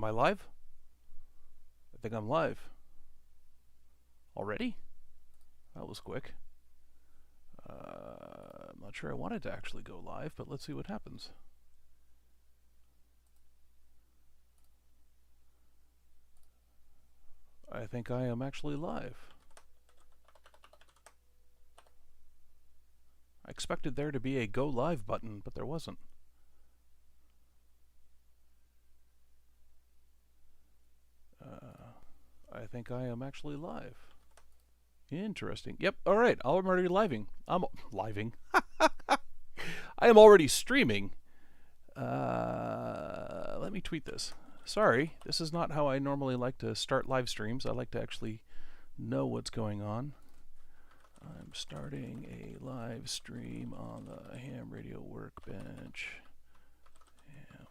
Am I live? I think I'm live. Already? That was quick. I'm not sure I wanted to actually go live, but let's see what happens. I think I am actually live. I expected there to be a go live button, but there wasn't. I think I am actually live. Interesting. Yep. All right. I'm already living. I'm living. I am already streaming. Let me tweet this. Sorry, this is not how I normally like to start live streams. I like to actually know what's going on. I'm starting a live stream on the Ham Radio Workbench. Ham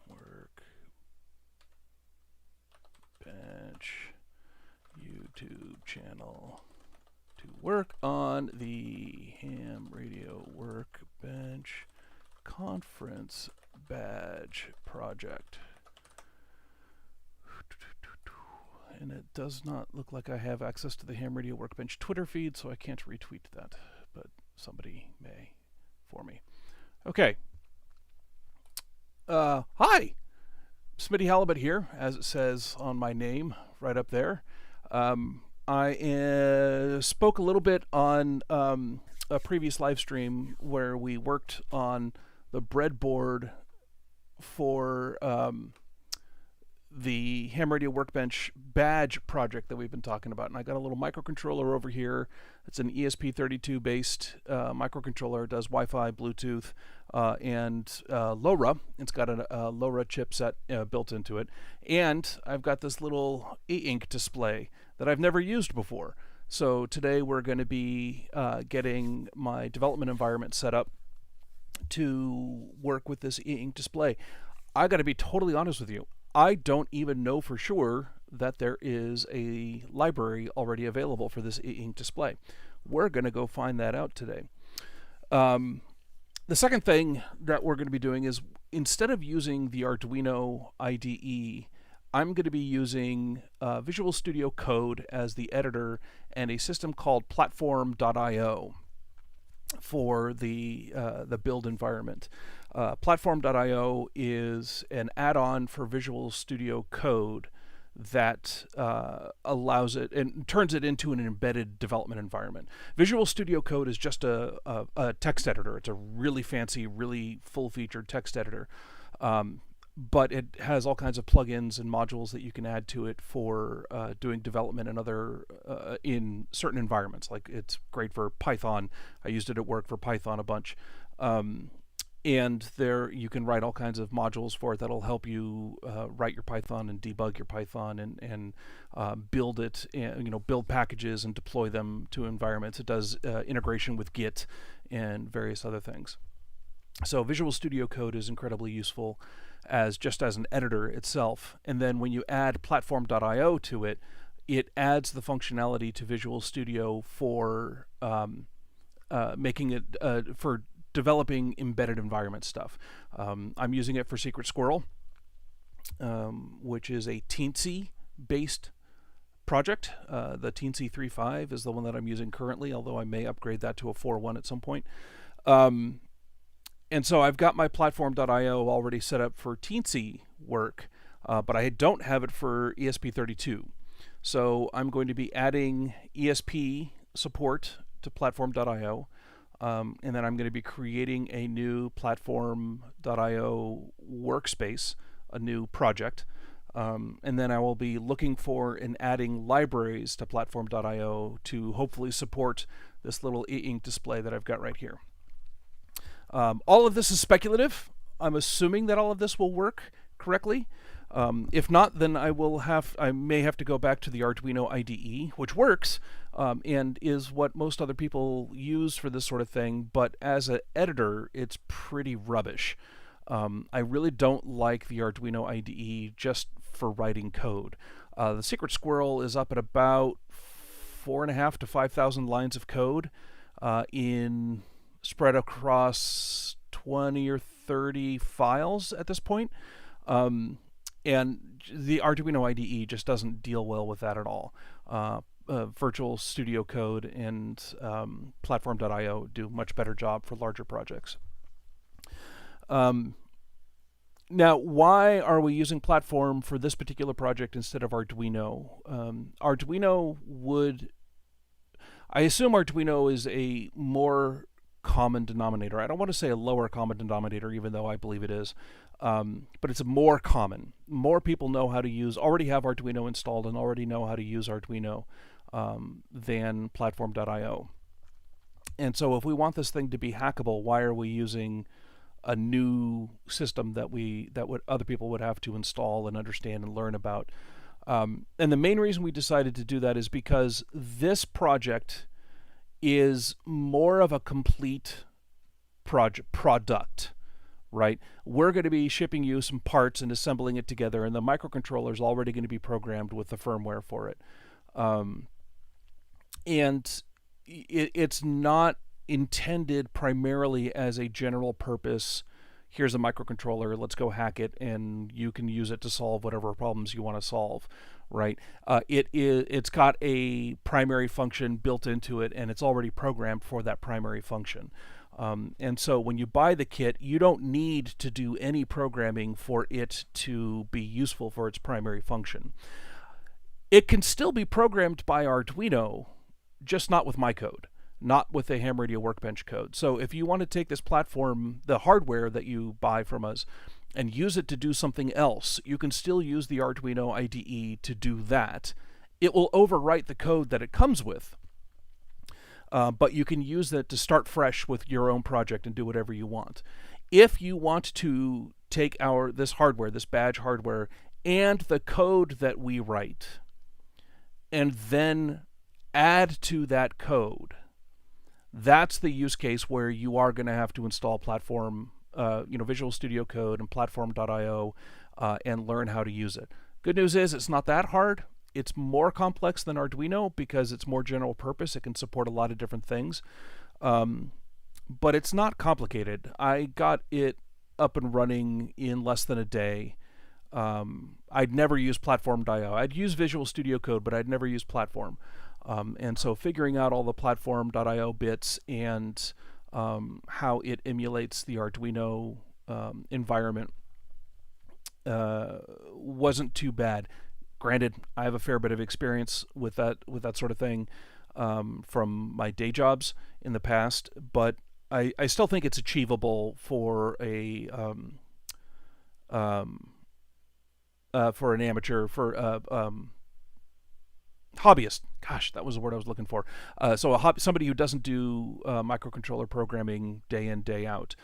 Workbench YouTube channel to work on the Ham Radio Workbench conference badge project. And it does not look like I have access to the Ham Radio Workbench Twitter feed, so I can't retweet that, but somebody may for me. Okay. Hi! Smitty Halibut here, as it says on my name right up there. I spoke a little bit on a previous live stream where we worked on the breadboard for the Ham Radio Workbench badge project that we've been talking about. And I got a little microcontroller over here. It's an ESP32 based microcontroller. It does Wi-Fi, Bluetooth, and LoRa. It's got a LoRa chipset built into it. And I've got this little e-ink display that I've never used before. So today we're going to be getting my development environment set up to work with this e-ink display. I got to be totally honest with you. I don't even know for sure that there is a library already available for this e-ink display. We're going to go find that out today. The second thing that we're going to be doing is, instead of using the Arduino IDE, I'm going to be using Visual Studio Code as the editor and a system called PlatformIO for the build environment. PlatformIO is an add-on for Visual Studio Code that allows it and turns it into an embedded development environment. Visual Studio Code is just a text editor. It's a really fancy, really full-featured text editor. But it has all kinds of plugins and modules that you can add to it for doing development and other in certain environments. Like, it's great for Python. I used it at work for Python a bunch. And there you can write all kinds of modules for it that'll help you write your Python and debug your Python and build it, and, build packages and deploy them to environments. It does integration with Git and various other things. So Visual Studio Code is incredibly useful as an editor itself. And then when you add PlatformIO to it, it adds the functionality to Visual Studio for making it for developing embedded environment stuff. I'm using it for Secret Squirrel, which is a Teensy-based project. The Teensy 3.5 is the one that I'm using currently, although I may upgrade that to a 4.1 at some point. And so I've got my PlatformIO already set up for Teensy work, but I don't have it for ESP32. So I'm going to be adding ESP support to PlatformIO, and then I'm going to be creating a new PlatformIO workspace, a new project, and then I will be looking for and adding libraries to PlatformIO to hopefully support this little e-ink display that I've got right here. All of this is speculative. I'm assuming that all of this will work correctly. If not, then I may have to go back to the Arduino IDE, which works and is what most other people use for this sort of thing. But as an editor, it's pretty rubbish. I really don't like the Arduino IDE just for writing code. The Secret Squirrel is up at about 4,500 to 5,000 lines of code spread across 20 or 30 files at this point. And the Arduino IDE just doesn't deal well with that at all. Virtual Studio Code and Platform.io do a much better job for larger projects. Now, why are we using Platform for this particular project instead of Arduino? I assume Arduino is a more common denominator. I don't want to say a lower common denominator, even though I believe it is, but it's more common. More people know how to already have Arduino installed and already know how to use Arduino than Platform.io. And so if we want this thing to be hackable, why are we using a new system that other people would have to install and understand and learn about? And the main reason we decided to do that is because this project is more of a complete product, right? We're going to be shipping you some parts and assembling it together, and the microcontroller is already going to be programmed with the firmware for it. And it's not intended primarily as a general purpose. Here's a microcontroller, let's go hack it, and you can use it to solve whatever problems you want to solve, right? It's got a primary function built into it, and it's already programmed for that primary function. And so when you buy the kit, you don't need to do any programming for it to be useful for its primary function. It can still be programmed by Arduino, just not with my code, not with the Ham Radio Workbench code. So if you want to take this platform, the hardware that you buy from us, and use it to do something else, you can still use the Arduino IDE to do that. It will overwrite the code that it comes with, but you can use that to start fresh with your own project and do whatever you want. If you want to take this hardware, this badge hardware, and the code that we write, and then add to that code, that's the use case where you are going to have to install Visual Studio Code and Platform.io and learn how to use it. Good news is it's not that hard. It's more complex than Arduino because it's more general purpose. It can support a lot of different things, but it's not complicated. I got it up and running in less than a day. I'd never used Platform.io. I'd use Visual Studio Code, but I'd never used Platform. And so figuring out all the Platform.io bits and how it emulates the Arduino environment wasn't too bad. Granted, I have a fair bit of experience with that sort of thing from my day jobs in the past, but I still think it's achievable for an amateur, hobbyist. Gosh, that was the word I was looking for. So somebody who doesn't do microcontroller programming day in, day out.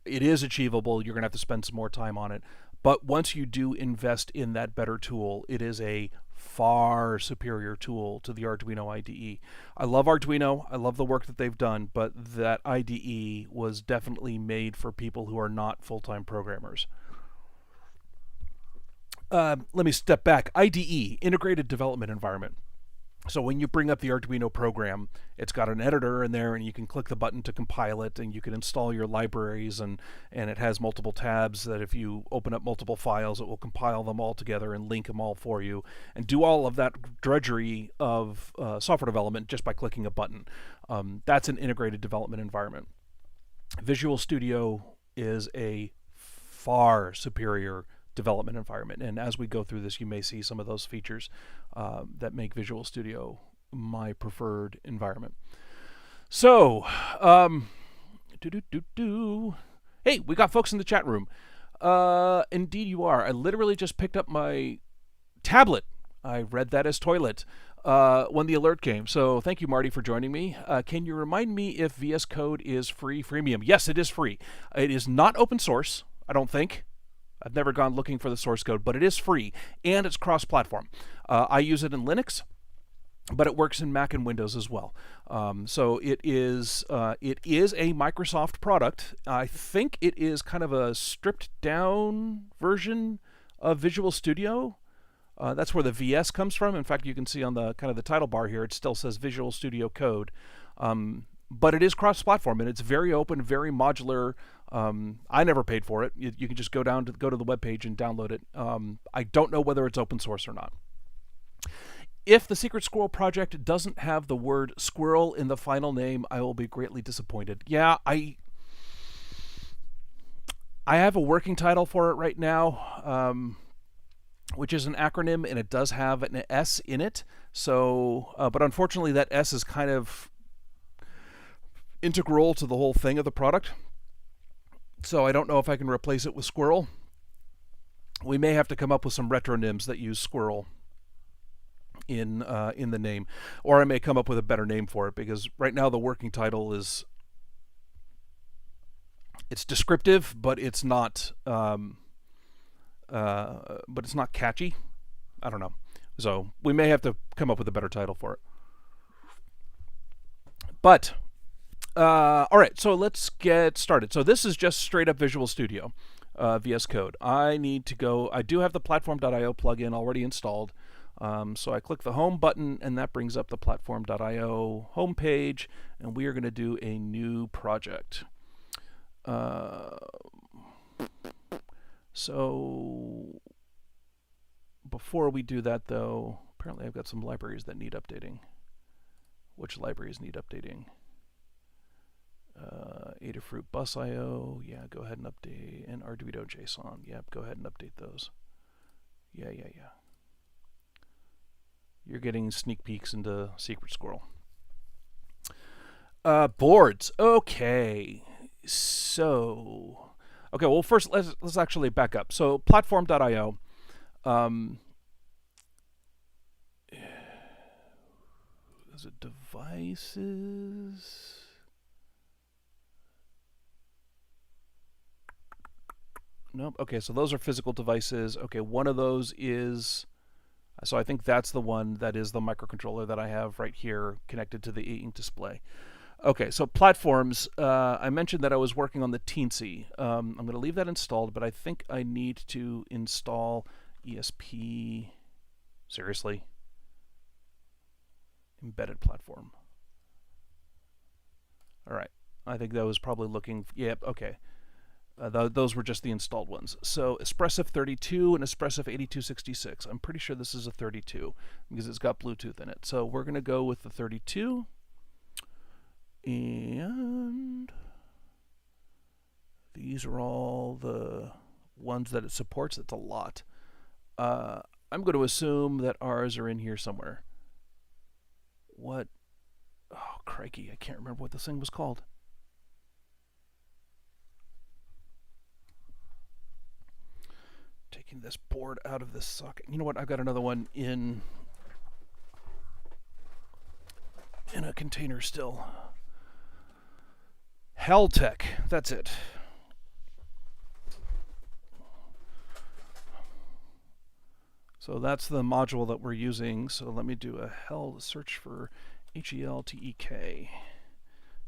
It is achievable. You're going to have to spend some more time on it. But once you do invest in that better tool, it is a far superior tool to the Arduino IDE. I love Arduino. I love the work that they've done, but that IDE was definitely made for people who are not full-time programmers. Let me step back. IDE, Integrated Development Environment. So when you bring up the Arduino program, it's got an editor in there, and you can click the button to compile it, and you can install your libraries, and it has multiple tabs that if you open up multiple files, it will compile them all together and link them all for you, and do all of that drudgery of software development just by clicking a button. That's an integrated development environment. Visual Studio is a far superior development environment, and as we go through this, you may see some of those features that make Visual Studio my preferred environment. So, hey, we got folks in the chat room. Indeed you are. I literally just picked up my tablet. I read that as toilet when the alert came. So thank you, Marty, for joining me. Can you remind me if VS Code is free, freemium? Yes, it is free. It is not open source, I don't think. I've never gone looking for the source code, but it is free, and it's cross-platform. I use it in Linux, but it works in Mac and Windows as well. So it is a Microsoft product. I think it is kind of a stripped-down version of Visual Studio. That's where the VS comes from. In fact, you can see on the kind of the title bar here, it still says Visual Studio Code. But it is cross-platform, and it's very open, very modular. I never paid for it. You can just go to the web page and download it. I don't know whether it's open source or not. If the Secret Squirrel project doesn't have the word squirrel in the final name, I will be greatly disappointed. Yeah, I have a working title for it right now, which is an acronym, and it does have an S in it. So, but unfortunately, that S is kind of integral to the whole thing of the product. So I don't know if I can replace it with squirrel. We may have to come up with some retronyms that use squirrel in the name, or I may come up with a better name for it, because right now the working title is, it's descriptive, but it's not catchy. I don't know. So we may have to come up with a better title for it. But all right, so let's get started. So this is just straight up Visual Studio, VS Code. I do have the Platform.io plugin already installed. So I click the home button, and that brings up the Platform.io homepage, and we are going to do a new project. So before we do that, though, apparently I've got some libraries that need updating. Which libraries need updating? Adafruit Bus.io, yeah, go ahead and update, and Arduino JSON, yep, go ahead and update those. Yeah. You're getting sneak peeks into Secret Squirrel. Boards, okay. So, okay, well, first let's actually back up. So Platform.io, is it devices? Nope. Okay, so those are physical devices. Okay, one of those is, so I think that's the one that is the microcontroller that I have right here connected to the e-ink display. Okay, so platforms. I mentioned that I was working on the Teensy. I'm going to leave that installed, but I think I need to install ESP. Seriously? Embedded platform. All right. I think that was probably looking. Yep. Okay. Those were just the installed ones. So Espressif 32 and Espressif 8266. I'm pretty sure this is a 32 because it's got Bluetooth in it. So we're going to go with the 32. And these are all the ones that it supports. It's a lot. I'm going to assume that ours are in here somewhere. What? Oh, crikey. I can't remember what this thing was called. Taking this board out of this socket. You know what? I've got another one in a container still. Helltech. That's it. So that's the module that we're using. So let me do a search for HELTEK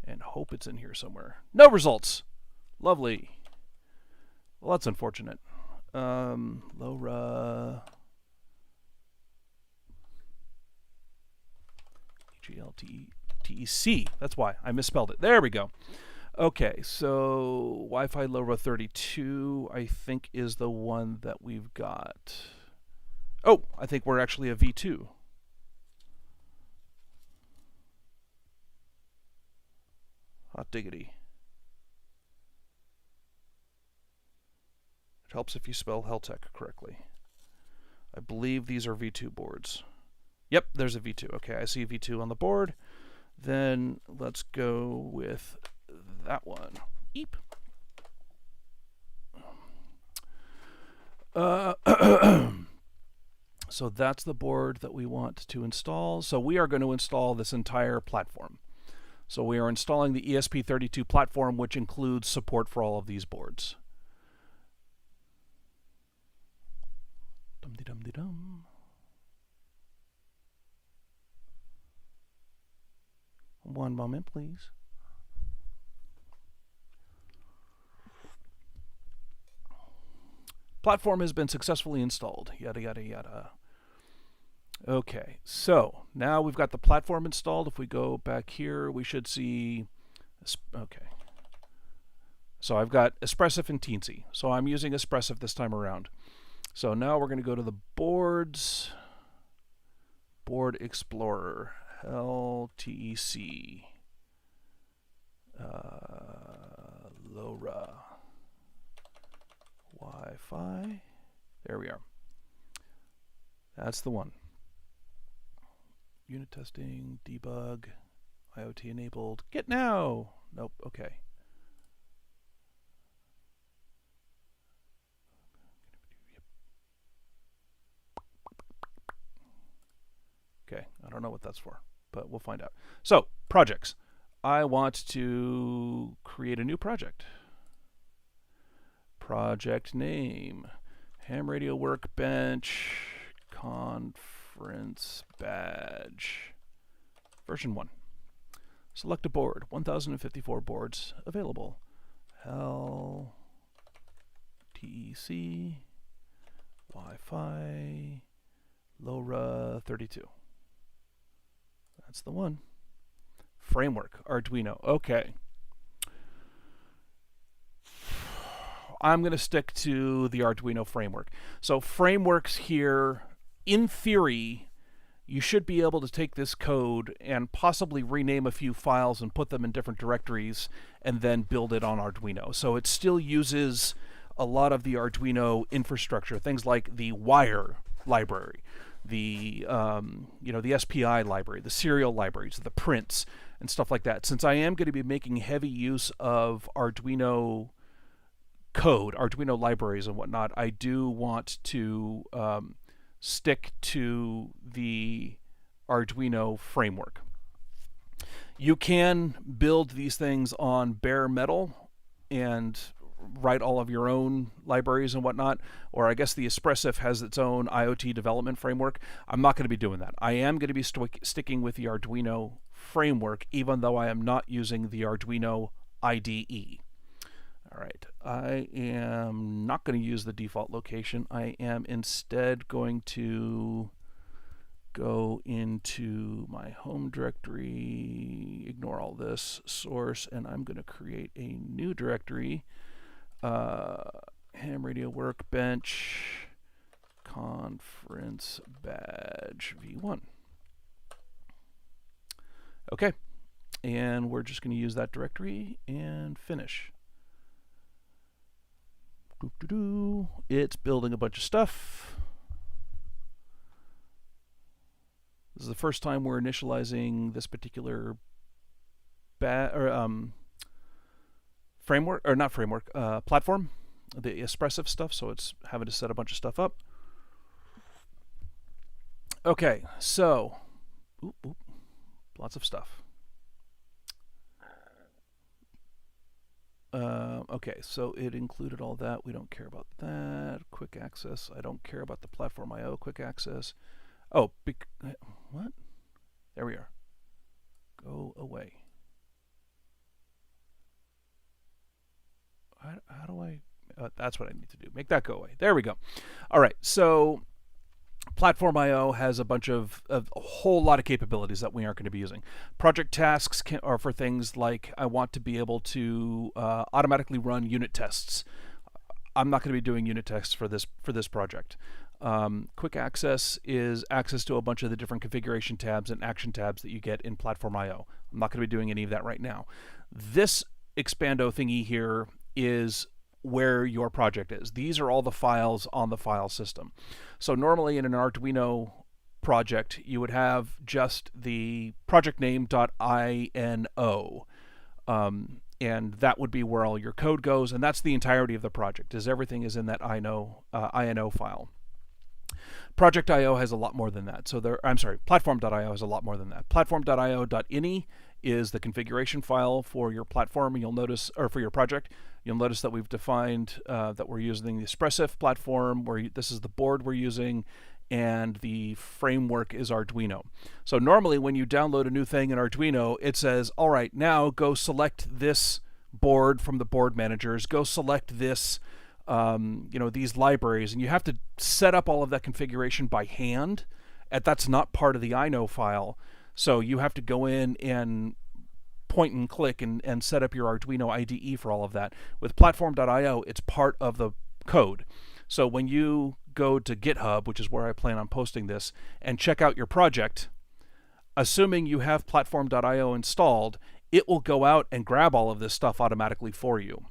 and hope it's in here somewhere. No results. Lovely. Well, that's unfortunate. LoRa HELTEC. That's why I misspelled it. There we go. Okay, so Wi-Fi LoRa 32, I think, is the one that we've got. Oh, I think we're actually a V2. Hot diggity. It helps if you spell Helltech correctly. I believe these are V2 boards. Yep, there's a V2. Okay, I see V2 on the board. Then let's go with that one. Eep. So that's the board that we want to install. So we are going to install this entire platform. So we are installing the ESP32 platform, which includes support for all of these boards. Dum-de-dum-de-dum. One moment, please. Platform has been successfully installed. Yada, yada, yada. Okay, so now we've got the platform installed. If we go back here, we should see, okay, So I've got Espressif and Teensy. So I'm using Espressif this time around. So now we're going to go to the boards, Board Explorer, LTEC, LoRa, Wi-Fi. There we are. That's the one. Unit testing, debug, IoT enabled. Get now. Nope. Okay. Okay, I don't know what that's for, but we'll find out. So, projects. I want to create a new project. Project name, Ham Radio Workbench, Conference Badge, version 1. Select a board, 1054 boards available. LTEC, Wi-Fi, LoRa 32. That's the one. Framework, Arduino. Okay. I'm going to stick to the Arduino framework. So frameworks here, in theory, you should be able to take this code and possibly rename a few files and put them in different directories and then build it on Arduino. So it still uses a lot of the Arduino infrastructure, things like the wire library, the the SPI library, the serial libraries, the prints, and stuff like that. Since I am going to be making heavy use of Arduino code, Arduino libraries and whatnot, I do want to stick to the Arduino framework. You can build these things on bare metal and write all of your own libraries and whatnot, or I guess the Espressif has its own IoT development framework. I'm not going to be doing that. I am going to be sticking with the Arduino framework, even though I am not using the Arduino IDE. All right, I am not going to use the default location. I am instead going to go into my home directory, ignore all this, source, and I'm going to create a new directory. Ham Radio Workbench, Conference Badge V1. Okay, and we're just going to use that directory and finish. It's building a bunch of stuff. This is the first time we're initializing this particular framework, or not framework, platform, the Espressif stuff, so it's having to set a bunch of stuff up. Okay, so, lots of stuff. Okay, so it included all that. We don't care about that. Quick access. I don't care about the PlatformIO quick access. Oh, what? There we are. Go away. How do I? That's what I need to do. Make that go away. There we go. All right. So PlatformIO has a bunch of a whole lot of capabilities that we aren't going to be using. Project tasks are for things like I want to be able to automatically run unit tests. I'm not going to be doing unit tests for this project. Quick access is access to a bunch of the different configuration tabs and action tabs that you get in PlatformIO. I'm not going to be doing any of that right now. This expando thingy here is where your project is. These are all the files on the file system. So normally in an Arduino project, you would have just the project name.ino, and that would be where all your code goes, and that's the entirety of the project, is everything is in that ino file. Project.io has a lot more than that. So Platform.io has a lot more than that. Platform.io.ini is the configuration file for your platform. You'll notice, or for your project, you'll notice that we've defined that we're using the Espressif platform, where this is the board we're using, and the framework is Arduino. So normally when you download a new thing in Arduino, it says, all right, now go select this board from the board managers, go select this, these libraries, and you have to set up all of that configuration by hand, and that's not part of the ino file. So you have to go in and point and click and set up your Arduino IDE for all of that. With Platform.io, it's part of the code. So when you go to GitHub, which is where I plan on posting this, and check out your project, assuming you have Platform.io installed, it will go out and grab all of this stuff automatically for you.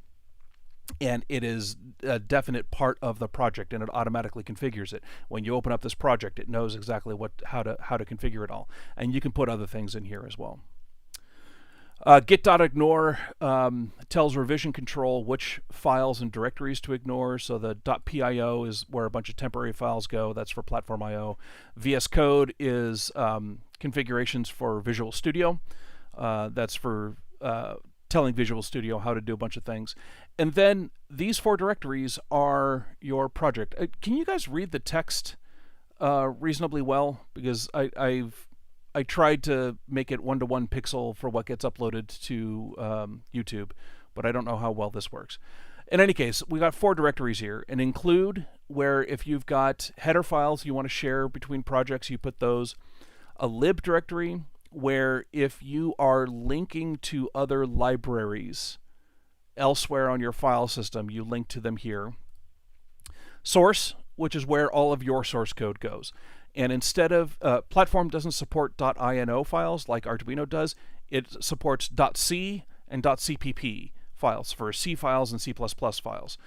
And it is a definite part of the project, and it automatically configures it. When you open up this project, it knows exactly how to configure it all. And you can put other things in here as well. Git.ignore tells revision control which files and directories to ignore. So the .pio is where a bunch of temporary files go. That's for PlatformIO. VS Code is configurations for Visual Studio. That's for telling Visual Studio how to do a bunch of things. And then these 4 directories are your project. Can you guys read the text reasonably well? Because I tried to make it 1-to-1 pixel for what gets uploaded to YouTube, but I don't know how well this works. In any case, we got 4 directories here. An include, where if you've got header files you want to share between projects, you put those. A lib directory, where if you are linking to other libraries elsewhere on your file system, you link to them here. Source, which is where all of your source code goes. And instead of, Platform doesn't support .ini files like Arduino does. It supports .c and .cpp files for C files and C++ files.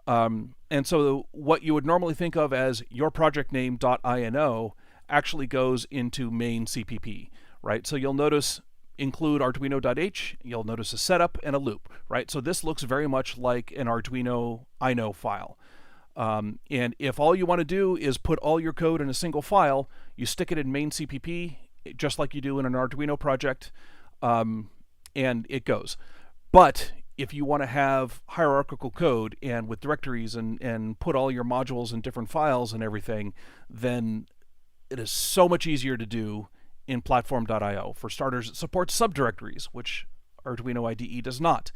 And so what you would normally think of as your project name .ino actually goes into main CPP, right? So you'll notice include arduino.h, you'll notice a setup and a loop, right? So this looks very much like an Arduino ino file. And if all you want to do is put all your code in a single file, you stick it in main CPP, just like you do in an Arduino project, and it goes. But if you want to have hierarchical code and with directories and put all your modules in different files and everything, then it is so much easier to do in Platform.io. For starters, it supports subdirectories, which Arduino IDE does not.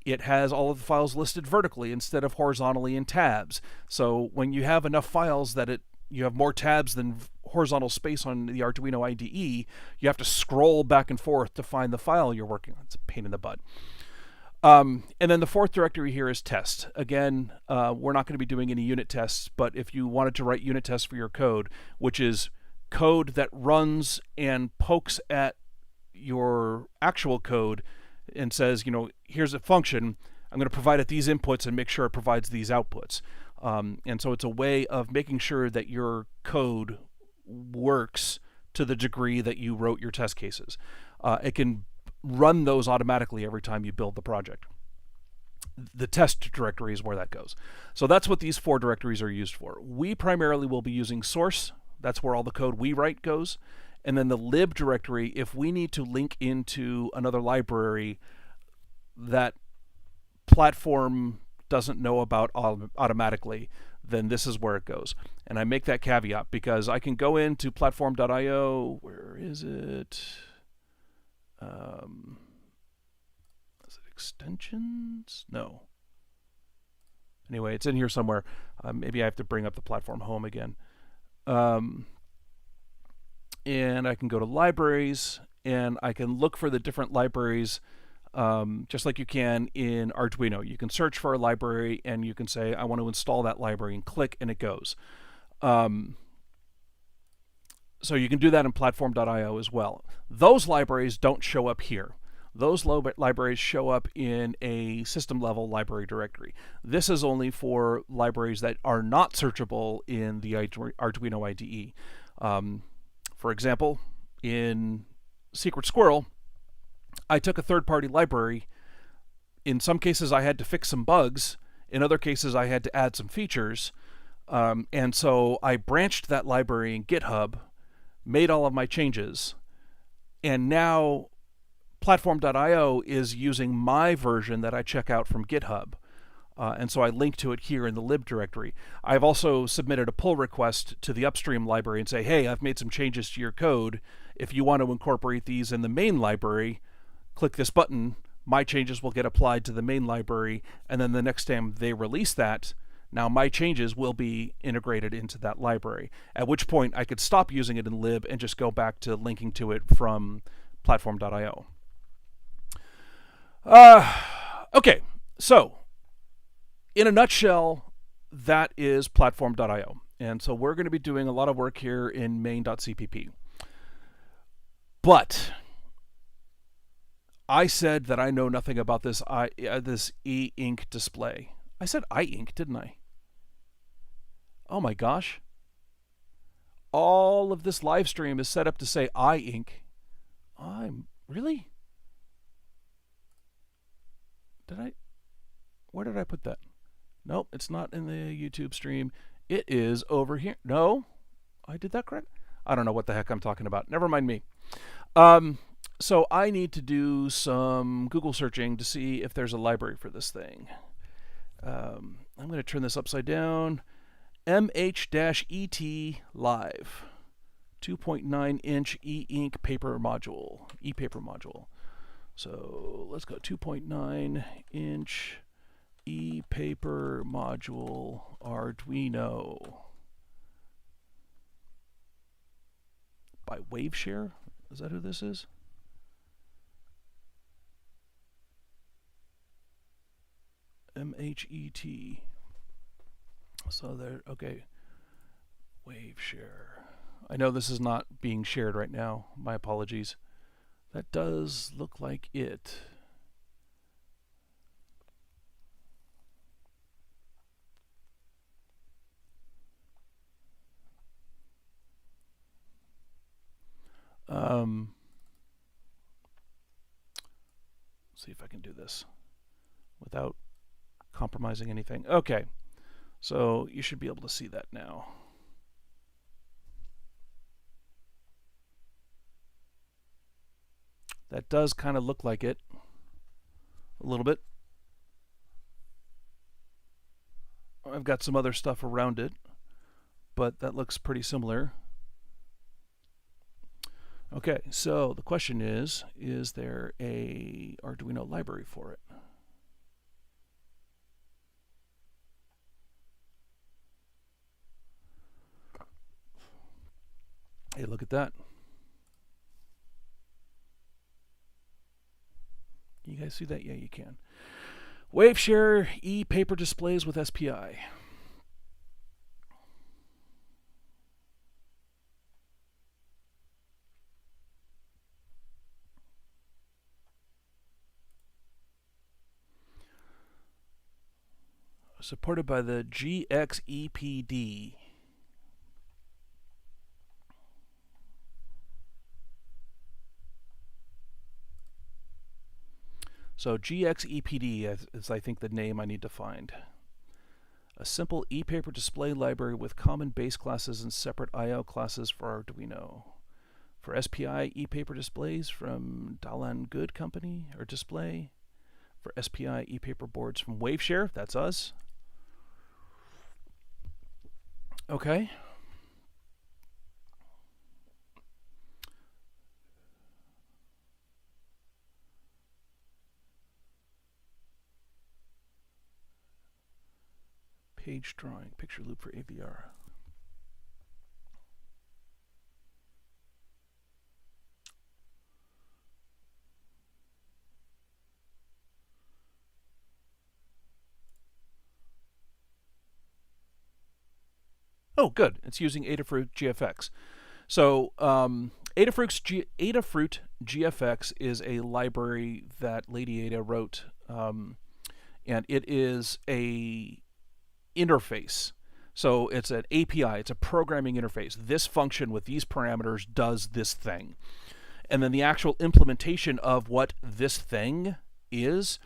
It has all of the files listed vertically instead of horizontally in tabs. So when you have enough files that you have more tabs than horizontal space on the Arduino IDE, you have to scroll back and forth to find the file you're working on. It's a pain in the butt. And then the 4th directory here is test. Again, we're not going to be doing any unit tests, but if you wanted to write unit tests for your code, which is code that runs and pokes at your actual code and says, here's a function, I'm going to provide it these inputs and make sure it provides these outputs. And so it's a way of making sure that your code works to the degree that you wrote your test cases. It can run those automatically every time you build the project. The test directory is where that goes. So that's what these 4 directories are used for. We primarily will be using source. That's where all the code we write goes. And then the lib directory, if we need to link into another library that Platform doesn't know about automatically, then this is where it goes. And I make that caveat because I can go into Platform.io. Where is it? Is it extensions? No. Anyway, it's in here somewhere. Maybe I have to bring up the Platform home again. And I can go to libraries, and I can look for the different libraries just like you can in Arduino. You can search for a library, and you can say, I want to install that library, and click, and it goes. So you can do that in Platform.io as well. Those libraries don't show up here. Those libraries show up in a system-level library directory. This is only for libraries that are not searchable in the Arduino IDE. For example, in Secret Squirrel, I took a third-party library. In some cases, I had to fix some bugs. In other cases, I had to add some features. And so I branched that library in GitHub, made all of my changes, and now Platform.io is using my version that I check out from GitHub. And so I link to it here in the lib directory. I've also submitted a pull request to the upstream library and say, hey, I've made some changes to your code. If you want to incorporate these in the main library, click this button. My changes will get applied to the main library. And then the next time they release that, now my changes will be integrated into that library. At which point I could stop using it in lib and just go back to linking to it from Platform.io. Okay, so in a nutshell, that is platform.io. And so we're going to be doing a lot of work here in main.cpp. But I said that I know nothing about this this e-ink display. I said iInk, didn't I? Oh my gosh. All of this live stream is set up to say iInk. Really? Where did I put that? Nope, it's not in the YouTube stream. It is over here. No, I did that correct. I don't know what the heck I'm talking about. Never mind me. So I need to do some Google searching to see if there's a library for this thing. I'm going to turn this upside down. MH-ET Live. 2.9 inch e-ink paper module. E-paper module. So let's go 2.9 inch e-paper module Arduino. By Waveshare? Is that who this is? MHET. So there, okay. Waveshare. I know this is not being shared right now. My apologies. That does look like it. See if I can do this without compromising anything. Okay, so you should be able to see that now. That does kind of look like it a little bit. I've got some other stuff around it, but that looks pretty similar. Okay, so the question is there a Arduino library for it? Hey, look at that. Can you guys see that? Yeah, you can. Waveshare e-paper displays with SPI. Supported by the GXEPD. So GXEPD is, I think, the name I need to find. A simple e-paper display library with common base classes and separate I/O classes for Arduino. For SPI e-paper displays from Dalan Good Company or Display. For SPI e-paper boards from Waveshare, that's us. Okay. Page drawing, picture loop for AVR. Oh, good. It's using Adafruit GFX. So Adafruit GFX is a library that Lady Ada wrote, and it is a interface. So it's an API. It's a programming interface. This function with these parameters does this thing. And then the actual implementation of what this thing is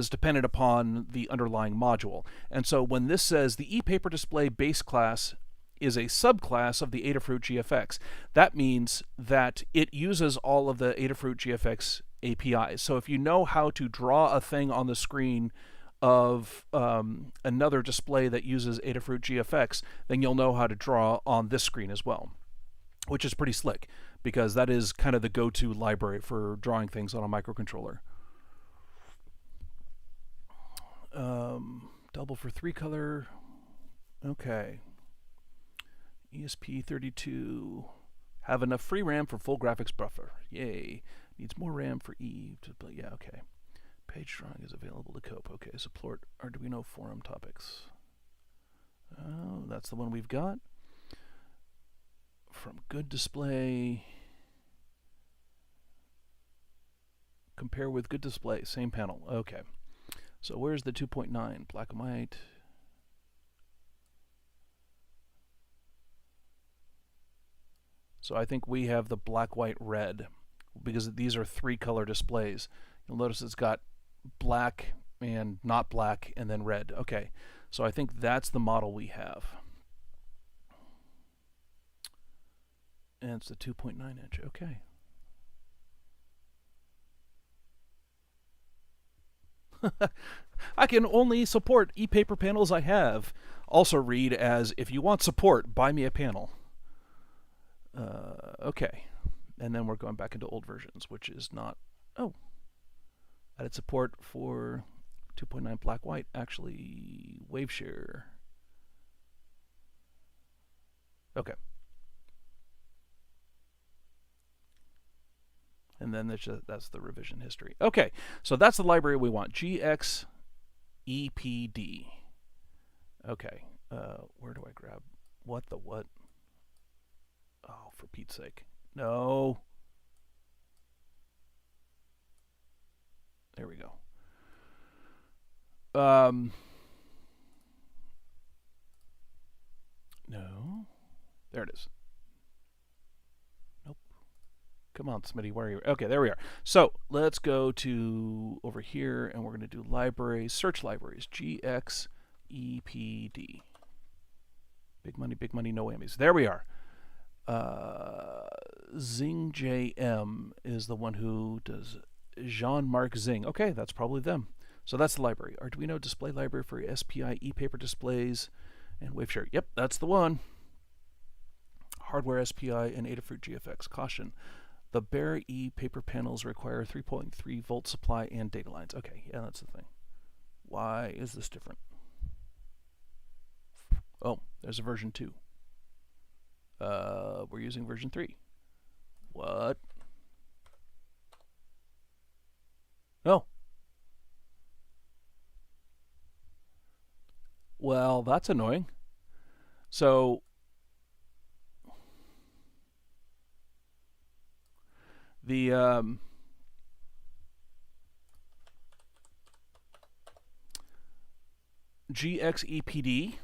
dependent upon the underlying module. And so when this says the ePaper display base class is a subclass of the Adafruit GFX, that means that it uses all of the Adafruit GFX APIs. So if you know how to draw a thing on the screen of another display that uses Adafruit GFX, then you'll know how to draw on this screen as well, which is pretty slick because that is kind of the go-to library for drawing things on a microcontroller. Double for 3-color. Okay. ESP32. Have enough free RAM for full graphics buffer. Yay. Needs more RAM for E. Yeah, okay. Page drawing is available to cope. Okay, support Arduino forum topics. Oh, that's the one we've got. From good display. Compare with good display. Same panel. Okay. So where's the 2.9? Black and white. So I think we have the black, white, red, because these are 3-color displays. You'll notice it's got black and not black and then red. Okay, so I think that's the model we have. And it's the 2.9 inch. Okay. I can only support e-paper panels I have. Also read as, if you want support, buy me a panel. Okay. And then we're going back into old versions, which is not... Oh. Added support for 2.9 black white. Actually, wave share. Okay. And then that's the revision history. Okay, so that's the library we want. GXEPD. Okay, where do I grab? What? Oh, for Pete's sake. No. There we go. No. There it is. Nope. Come on, Smitty, where are you? Okay, there we are. So let's go to over here, and we're going to do libraries, search libraries, GXEPD. Big money, no whammies. There we are. ZingJM is the one who does Jean-Marc Zing. Okay, that's probably them. So that's the library. Arduino display library for SPI e-paper displays and WaveShare. Yep, that's the one. Hardware SPI and Adafruit GFX. Caution. The bare e-paper panels require 3.3 volt supply and data lines. Okay, yeah, that's the thing. Why is this different? Oh, there's a version 2. We're using version 3. What? Oh. Well, that's annoying. So the GXEPD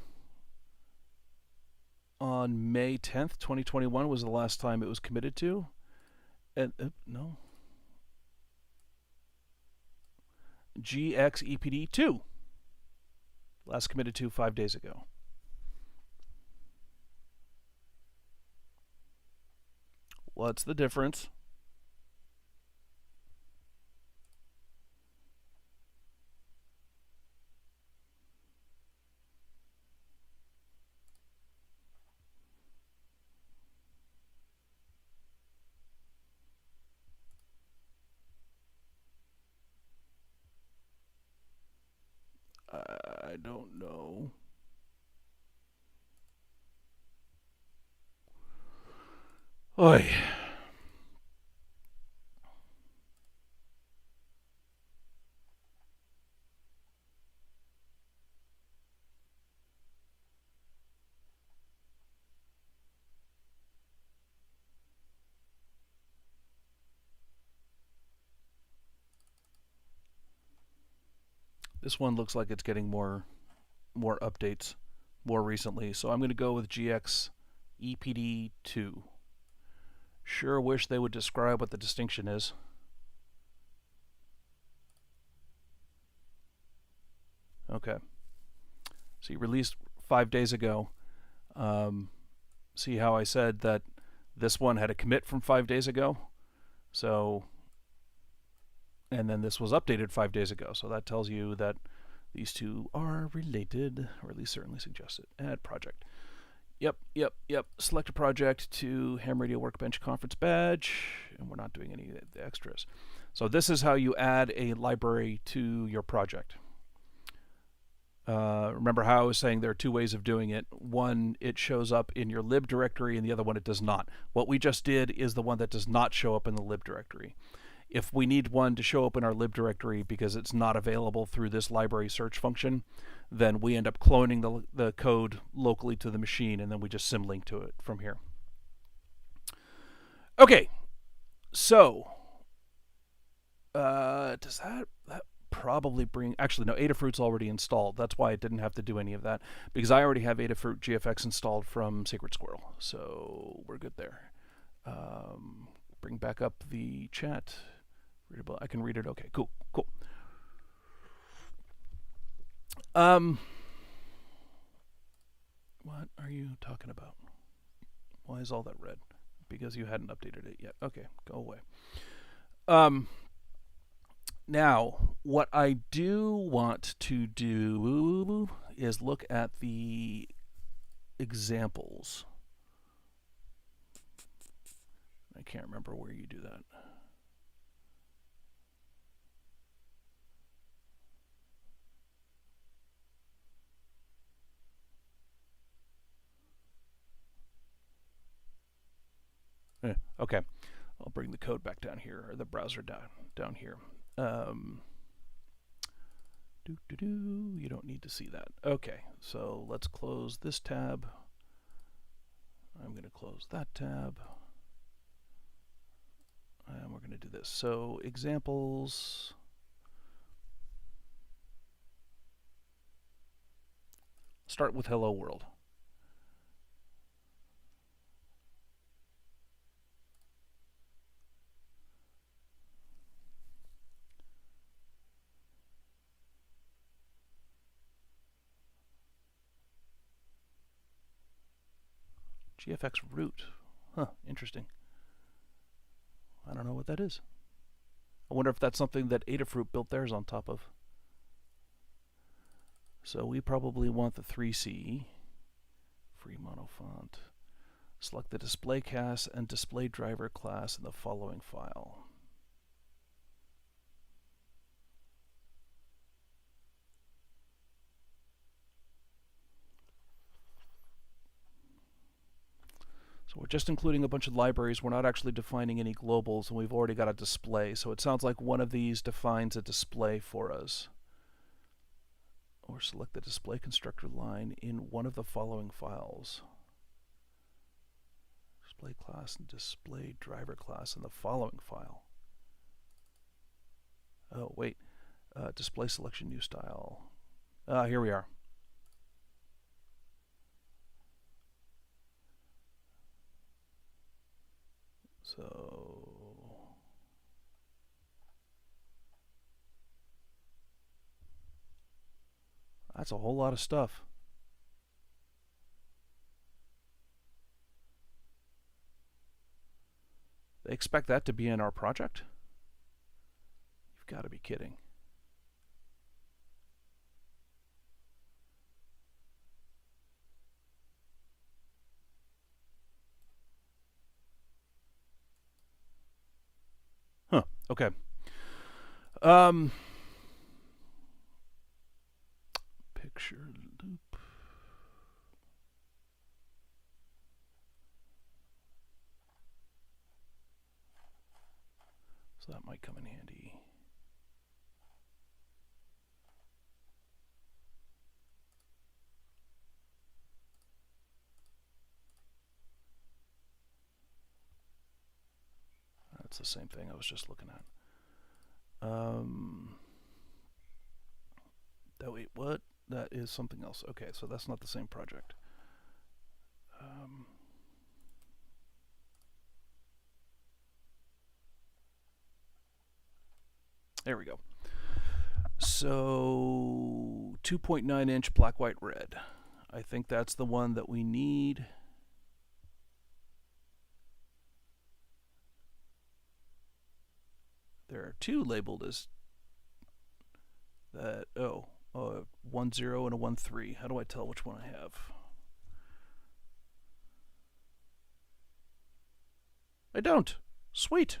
on May 10th, 2021 was the last time it was committed to. And no. GXEPD 2. Last committed to 5 days ago. What's the difference? I don't know. Oy. This one looks like it's getting more updates more recently, so I'm going to go with GXEPD 2. Sure wish they would describe what the distinction is. Okay. See, released 5 days ago. See how I said that this one had a commit from 5 days ago? So, and then this was updated 5 days ago. So that tells you that these two are related, or at least certainly suggested. Add project. Yep. Select a project to Ham Radio Workbench conference badge, and we're not doing any of the extras. So this is how you add a library to your project. Remember how I was saying there are two ways of doing it. One, it shows up in your lib directory, and the other one, it does not. What we just did is the one that does not show up in the lib directory. If we need one to show up in our lib directory because it's not available through this library search function, then we end up cloning the code locally to the machine, and then we just symlink to it from here. Okay, so does that probably bring... Actually, no, Adafruit's already installed. That's why I didn't have to do any of that, because I already have Adafruit GFX installed from Sacred Squirrel, so we're good there. Bring back up the chat. Readable. I can read it. Okay, cool. What are you talking about? Why is all that red? Because you hadn't updated it yet. Okay, go away. Now, what I do want to do is look at the examples. I can't remember where you do that. Okay, I'll bring the code back down here, or the browser down here. You don't need to see that. Okay, so let's close this tab. I'm going to close that tab. And we're going to do this. So examples. Start with Hello World. GFX root. Huh, interesting. I don't know what that is. I wonder if that's something that Adafruit built theirs on top of. So we probably want the 3C. Free mono font. Select the display class and display driver class in the following file. So we're just including a bunch of libraries. We're not actually defining any globals, and we've already got a display. So it sounds like one of these defines a display for us. Or select the display constructor line in one of the following files. Display class and display driver class in the following file. Oh, wait. Display selection new style. Here we are. So that's a whole lot of stuff. They expect that to be in our project? You've got to be kidding. Huh, okay. Picture loop. So that might come in handy. That's the same thing I was just looking at. Oh wait, what? That is something else. Okay, so that's not the same project. There we go. So 2.9 inch black, white, red. I think that's the one that we need. There are two labeled as that. Oh, 1.0 and a 1.3. How do I tell which one I have? I don't. Sweet.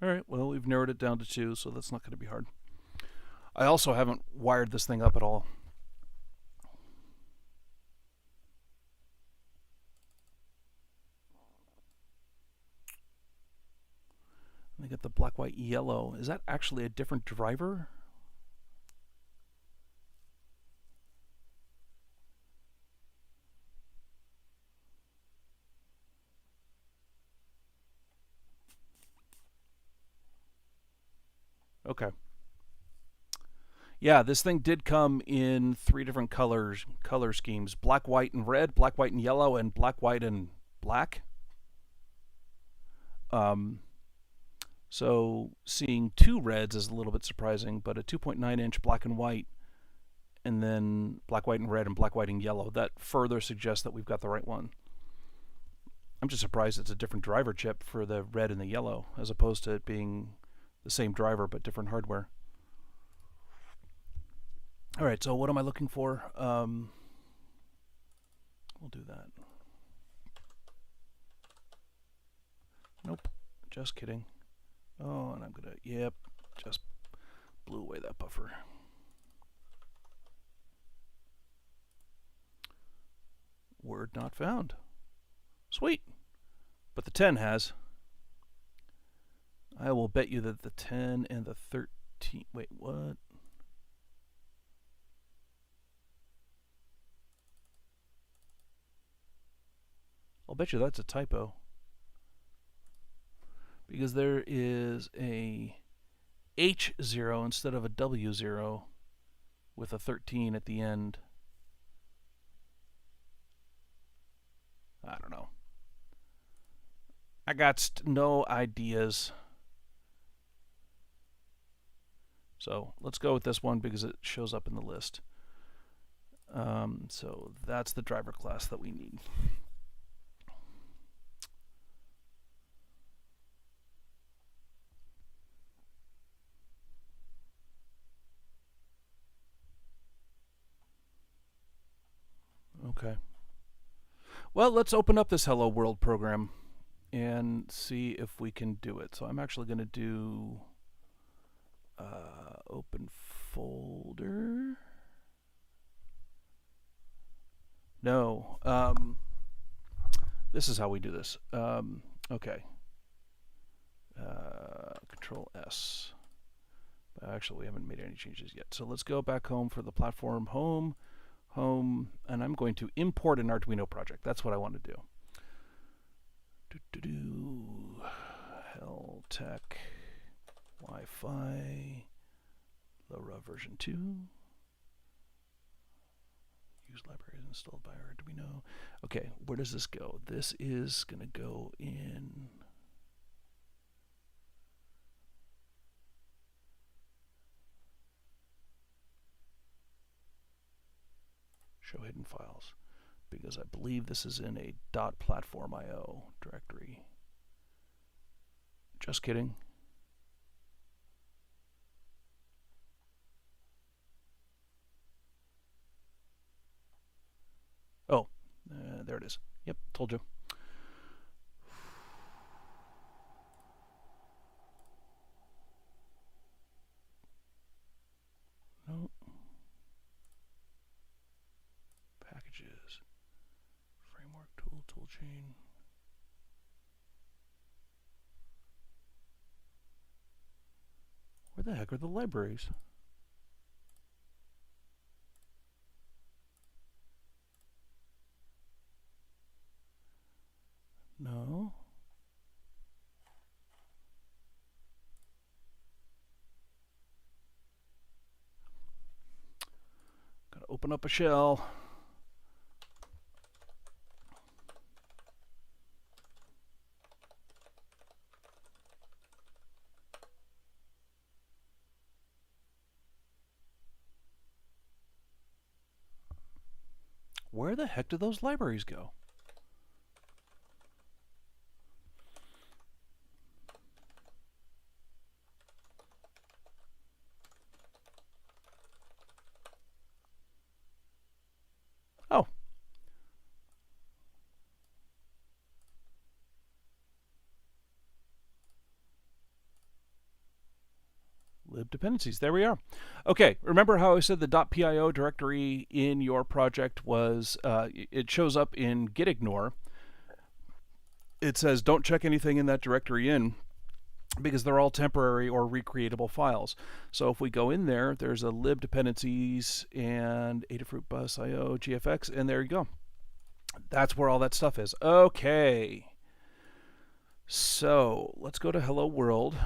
All right, well, we've narrowed it down to 2, so that's not going to be hard. I also haven't wired this thing up at all. I get the black, white, yellow. Is that actually a different driver? Okay. Yeah, this thing did come in 3 different color schemes: black, white, and red, black, white, and yellow, and black, white, and black. So seeing 2 reds is a little bit surprising, but a 2.9-inch black and white, and then black, white, and red, and black, white, and yellow, that further suggests that we've got the right one. I'm just surprised it's a different driver chip for the red and the yellow, as opposed to it being the same driver but different hardware. All right, so what am I looking for? We'll do that. Nope, just kidding. Oh, and I'm gonna, yep, just blew away that buffer. Word not found. Sweet. But the 10 has. I will bet you that the 10 and the 13, wait, what? I'll bet you that's a typo. Because there is a H0 instead of a W0 with a 13 at the end. I don't know. I got no ideas. So let's go with this one because it shows up in the list. So that's the driver class that we need. Okay. Well, let's open up this Hello World program and see if we can do it. So I'm actually going to do open folder. No. This is how we do this. Okay. Control S. Actually, we haven't made any changes yet. So let's go back home for the platform home, and I'm going to import an Arduino project. That's what I want to do. Heltech Wi-Fi LoRa version 2. Use libraries installed by Arduino. Okay, where does this go? This is going to go in show hidden files, because I believe this is in a .platformio directory. Just kidding. Oh, there it is. Yep, told you. No. Packages. Framework, toolchain. Where the heck are the libraries? No. Gotta open up a shell. Where the heck do those libraries go? Oh. Lib dependencies. There we are. Okay, remember how I said the .pio directory in your project was, it shows up in gitignore. It says don't check anything in that directory in. because they're all temporary or recreatable files. So if we go in there, there's a lib dependencies and Adafruit bus IO GFX, and there you go. That's where all that stuff is. Okay. So let's go to Hello World.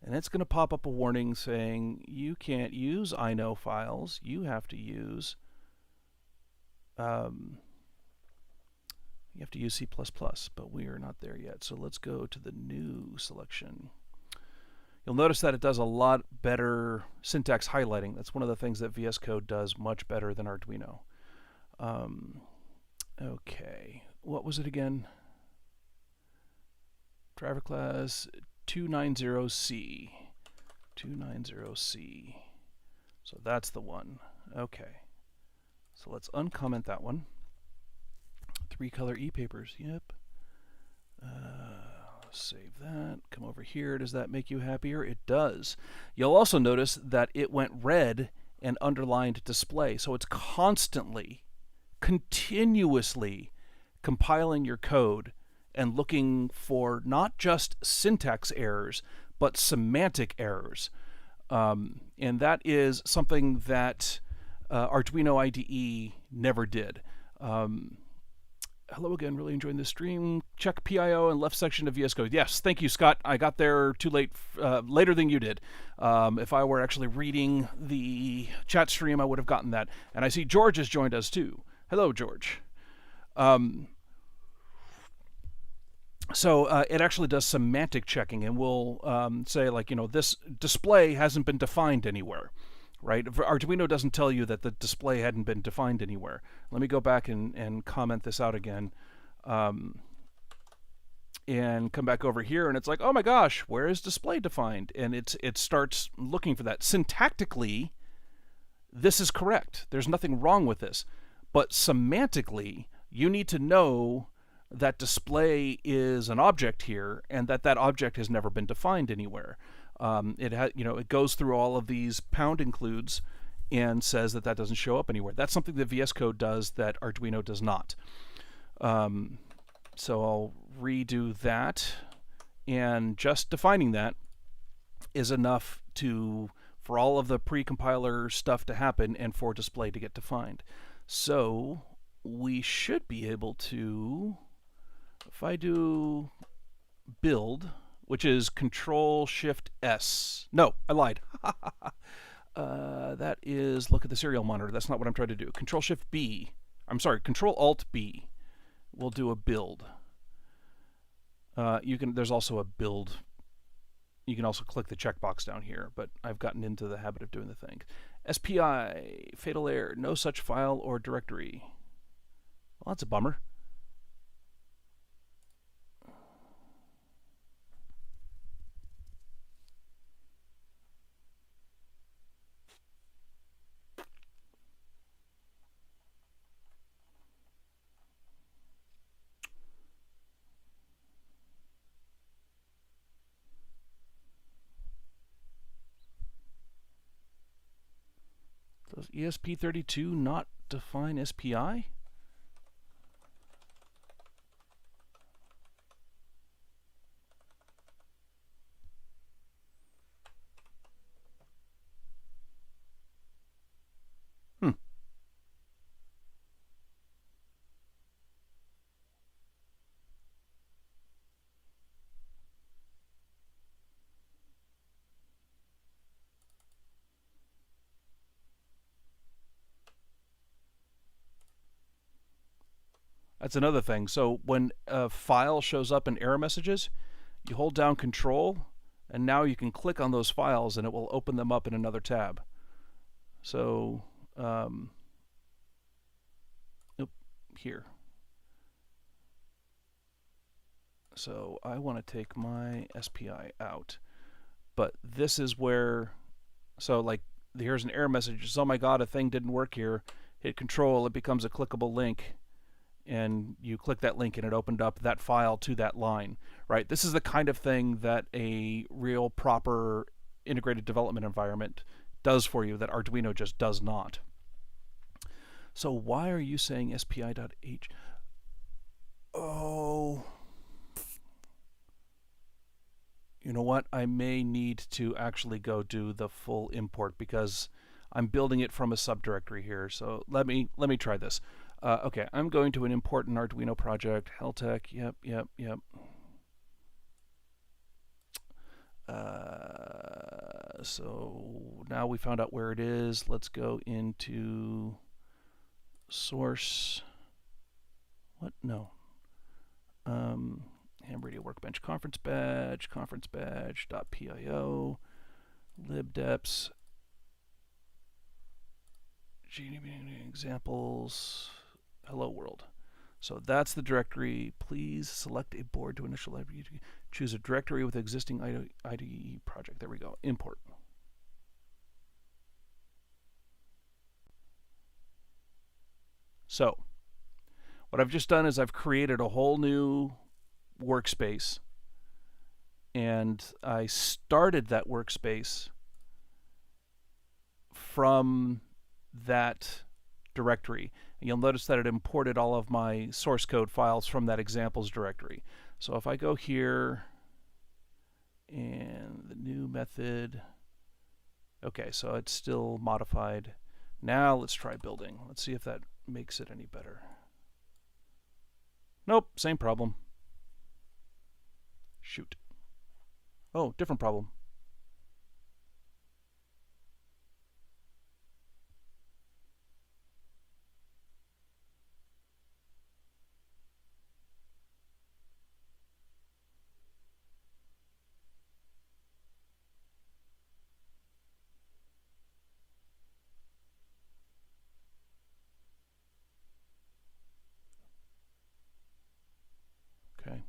And it's going to pop up a warning saying you can't use INO files. You have to use C++, but we are not there yet. So let's go to the new selection. You'll notice that it does a lot better syntax highlighting. That's one of the things that VS Code does much better than Arduino. Okay, what was it again? Driver class 290C. 290C. So that's the one. Okay. So let's uncomment that one. 3-color e-papers. Yep. Save that. Come over here. Does that make you happier? It does. You'll also notice that it went red and underlined display. So it's constantly, continuously compiling your code and looking for not just syntax errors, but semantic errors. And that is something that Arduino IDE never did. Hello again, really enjoying this stream. Check PIO and left section of VS Code. Yes, thank you, Scott. I got there too late, later than you did. If I were actually reading the chat stream, I would have gotten that. And I see George has joined us too. Hello, George. So it actually does semantic checking, and will say, like, this display hasn't been defined anywhere, right? Arduino doesn't tell you that the display hadn't been defined anywhere. Let me go back and comment this out again, and come back over here, and it's like, oh my gosh, where is display defined? And it starts looking for that. Syntactically, this is correct. There's nothing wrong with this. But semantically, you need to know that display is an object here, and that object has never been defined anywhere. It goes through all of these pound includes and says that doesn't show up anywhere. That's something that VS Code does that Arduino does not. So I'll redo that, and just defining that is enough for all of the pre-compiler stuff to happen and for display to get defined. So we should be able to, if I do build, which is Control-Shift-S. No, I lied. That is, look at the serial monitor. That's not what I'm trying to do. Control-Shift-B. I'm sorry, Control-Alt-B. We'll do a build. There's also a build. You can also click the checkbox down here, but I've gotten into the habit of doing the thing. SPI, fatal error, no such file or directory. Well, that's a bummer. Does ESP32 not define SPI? That's another thing. So when a file shows up in error messages, you hold down Control, and now you can click on those files, and it will open them up in another tab. So, here. So I want to take my SPI out, but this is where, so like here's an error message. Oh my God, a thing didn't work here. Hit Control, it becomes a clickable link. And you click that link and it opened up that file to that line, right? This is the kind of thing that a real proper integrated development environment does for you that Arduino just does not. So why are you saying SPI.h? Oh, you know what? I may need to actually go do the full import because I'm building it from a subdirectory here. So let me try this. Okay, I'm going to import an Arduino project. Heltec. Yep. So now we found out where it is. Let's go into source. What? No. Ham Radio Workbench conference badge, .pio, libdeps, examples, hello world. So that's the directory. Please select a board to initialize. Choose a directory with existing IDE project. There we go. Import. So what I've just done is I've created a whole new workspace, and I started that workspace from that directory. And you'll notice that it imported all of my source code files from that examples directory. So if I go here and the new method, okay, so it's still modified. Now let's try building. Let's see if that makes it any better. Nope, same problem. Shoot. Oh, different problem. Okay.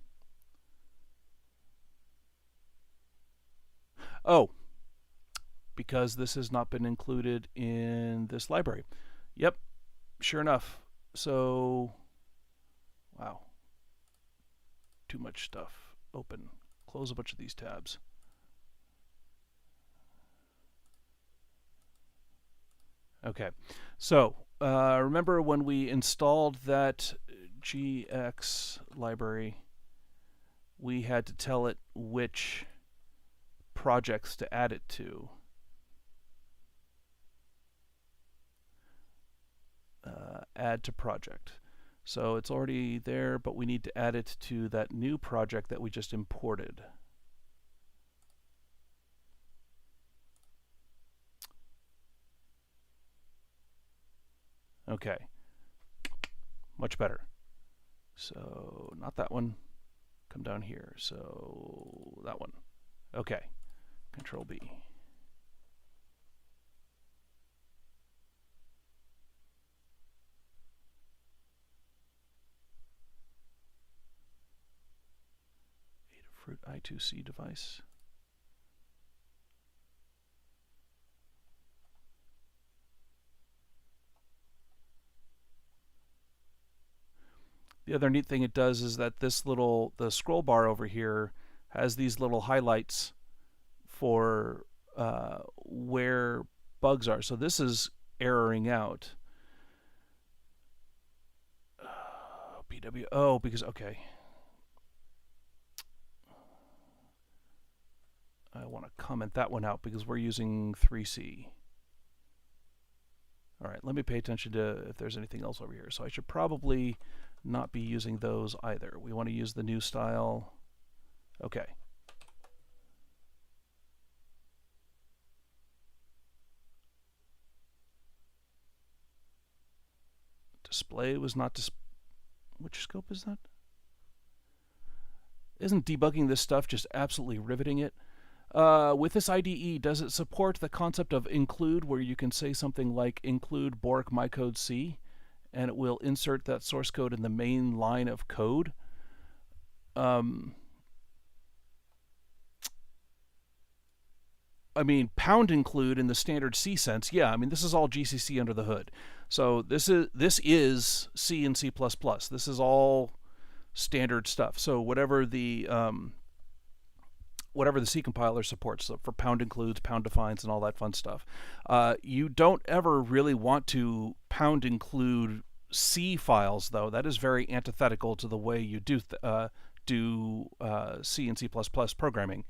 Oh, because this has not been included in this library. Yep, sure enough. So, wow, too much stuff. Open, close a bunch of these tabs. Okay, so remember when we installed that GX library, we had to tell it which projects to add it to. Add to project. So it's already there, but we need to add it to that new project that we just imported. Okay, much better. So not that one, come down here. So that one. Okay, Control B. Adafruit I2C device. The other neat thing it does is that the scroll bar over here has these little highlights for where bugs are. So this is erroring out. PW, because, okay. I want to comment that one out because we're using 3C. All right, let me pay attention to if there's anything else over here. So I should probably not be using those either. We want to use the new style. Okay. Display was not which scope is that? Isn't debugging this stuff just absolutely riveting it? With this IDE, does it support the concept of include, where you can say something like include Bork mycode C, and it will insert that source code in the main line of code? I mean, pound include in the standard C sense, yeah. I mean, this is all GCC under the hood. So this is C and C++. This is all standard stuff. So whatever the C compiler supports, so for pound includes, pound defines, and all that fun stuff. You don't ever really want to pound include C files, though, that is very antithetical to the way you do C and C++ programming.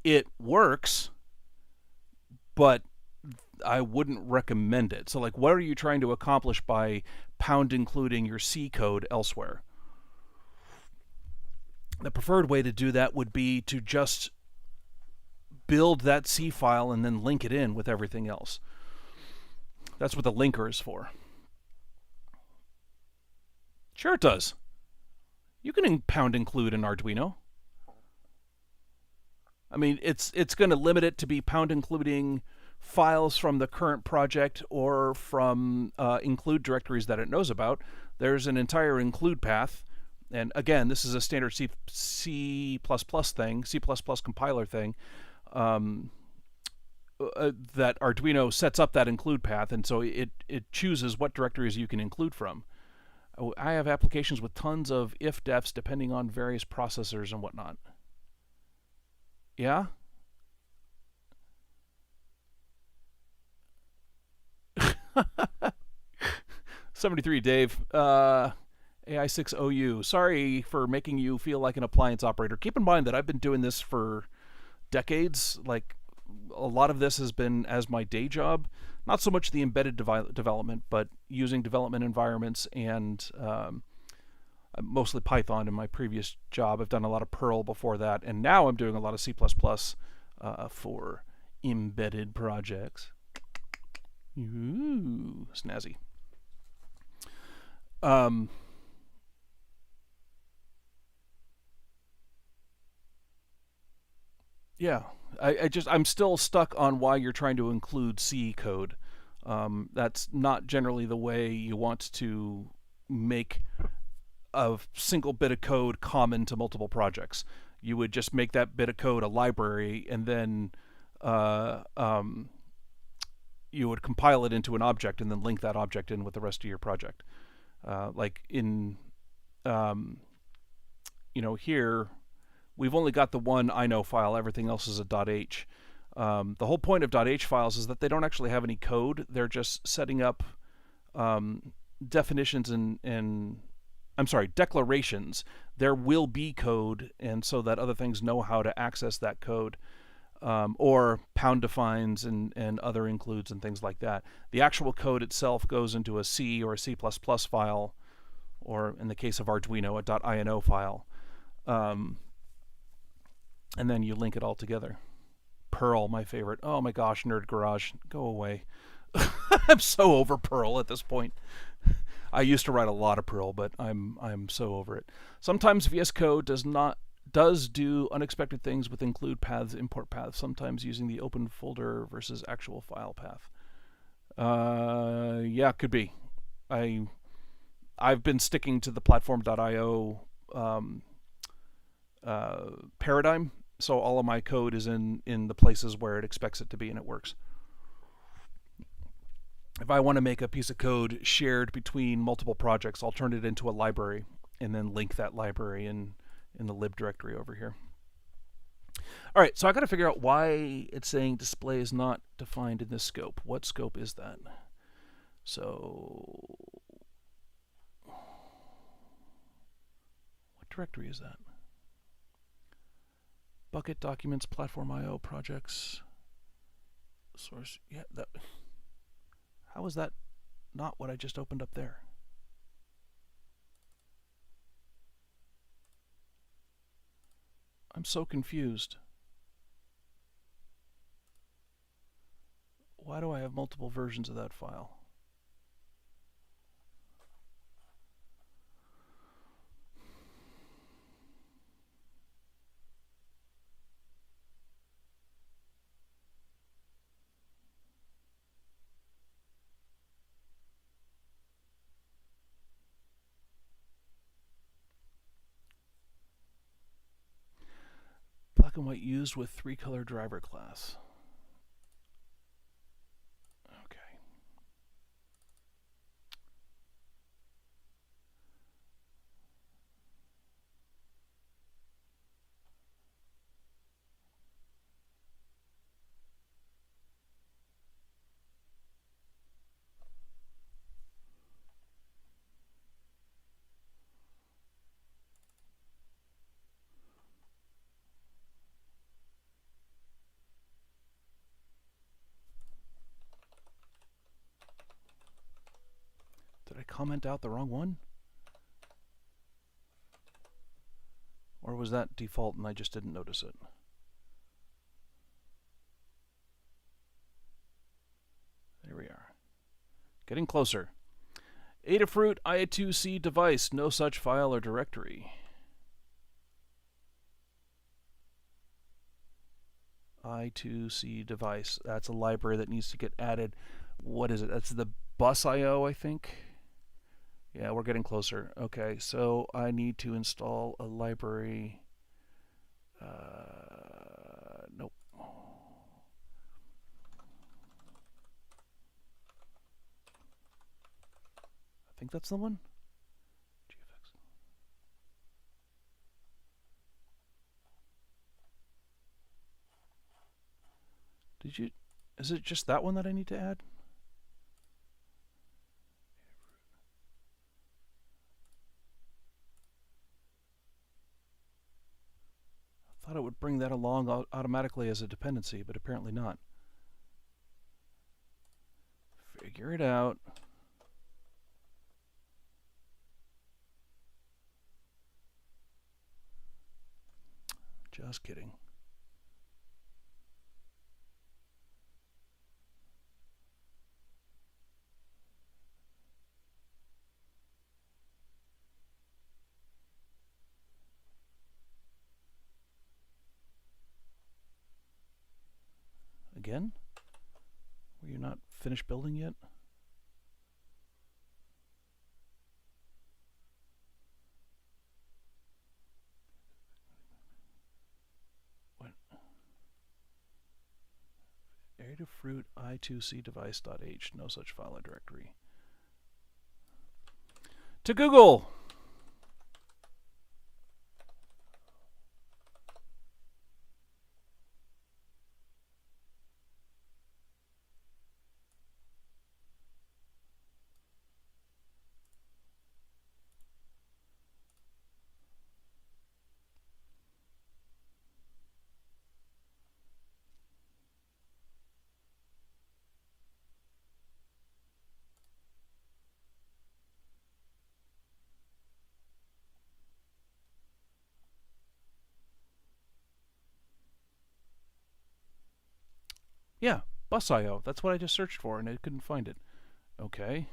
It works, but I wouldn't recommend it. So, like, what are you trying to accomplish by pound including your C code elsewhere? The preferred way to do that would be to just build that C file and then link it in with everything else. That's what the linker is for. Sure it does. You can pound include an Arduino. I mean, it's going to limit it to be pound including files from the current project or from include directories that it knows about. There's an entire include path. And again, this is a standard C++ thing, C++ compiler thing, that Arduino sets up that include path, and so it chooses what directories you can include from. I have applications with tons of if-defs depending on various processors and whatnot. Yeah? $73 Dave. AI6OU. Sorry for making you feel like an appliance operator. Keep in mind that I've been doing this for decades. Like, a lot of this has been as my day job. Not so much the embedded development, but using development environments and mostly Python in my previous job. I've done a lot of Perl before that, and now I'm doing a lot of C++ for embedded projects. Ooh, snazzy. Yeah, I'm still stuck on why you're trying to include C code. That's not generally the way you want to make a single bit of code common to multiple projects. You would just make that bit of code a library, and then you would compile it into an object, and then link that object in with the rest of your project. Like in, here, we've only got the one INO file. Everything else is a .h. The whole point of .h files is that they don't actually have any code. They're just setting up definitions and declarations. There will be code, and so that other things know how to access that code, or pound defines and other includes and things like that. The actual code itself goes into a C or a C++ file, or in the case of Arduino, a .ino file. And then you link it all together. Perl, my favorite. Oh my gosh, Nerd Garage, go away. I'm so over Perl at this point. I used to write a lot of Perl, but I'm so over it. Sometimes VS Code does do unexpected things with include paths, import paths, sometimes using the open folder versus actual file path. Yeah, could be. I've been sticking to the platform.io paradigm, so all of my code is in the places where it expects it to be, and it works. If I want to make a piece of code shared between multiple projects, I'll turn it into a library and then link that library in the lib directory over here. All right, so I got to figure out why it's saying display is not defined in this scope. What scope is that? So, what directory is that? Bucket, documents, PlatformIO, projects, source. Yeah, that. How is that not what I just opened up there? I'm so confused. Why do I have multiple versions of that file? Black and white used with 3-color driver class. Okay. comment out the wrong one? Or was that default and I just didn't notice it? There we are. Getting closer. Adafruit I2C device, no such file or directory. I2C device, that's a library that needs to get added. What is it? That's the BusIO, I think. Yeah, we're getting closer. Okay, so I need to install a library. Nope. I think that's the one. GFX. Did you? Is it just that one that I need to add? I thought it would bring that along automatically as a dependency, but apparently not. Figure it out. Just kidding. Again? Were you not finished building yet? What? Adafruit I2C device.h, no such file or directory. To Google! Yeah, BusIO. That's what I just searched for, and I couldn't find it. Okay.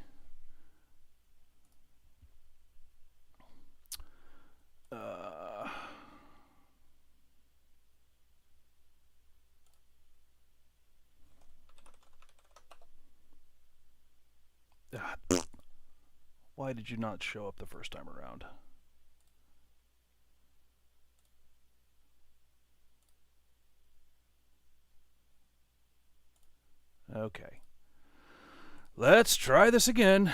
Why did you not show up the first time around? Okay. Let's try this again.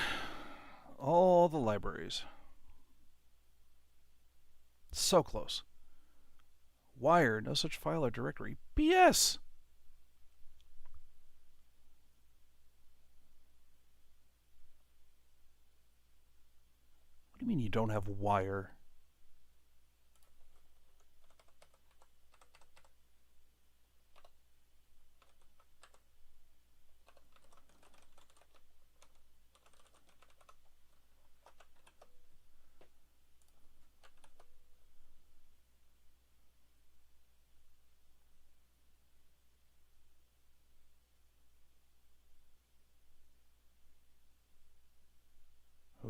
All the libraries. So close. Wire, no such file or directory. BS! What do you mean you don't have wire?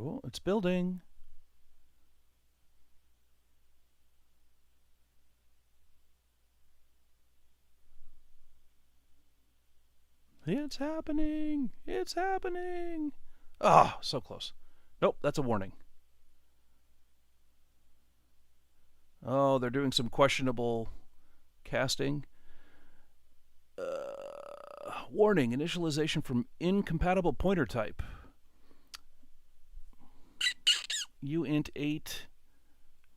Oh, it's building. It's happening. It's happening. Ah, oh, so close. Nope, that's a warning. Oh, they're doing some questionable casting. Warning, initialization from incompatible pointer type. uint 8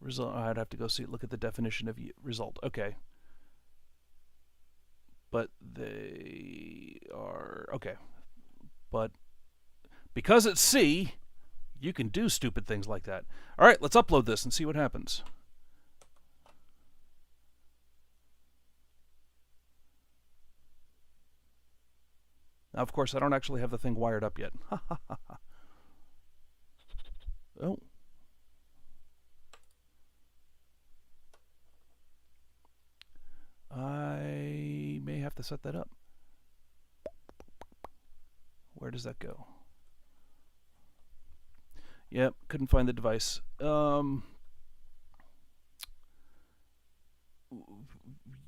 result. I'd have to go look at the definition of result. Okay. But they are okay. But because it's C, you can do stupid things like that. All right, let's upload this and see what happens. Now, of course, I don't actually have the thing wired up yet. Oh. I may have to set that up. Where does that go? Yep, couldn't find the device.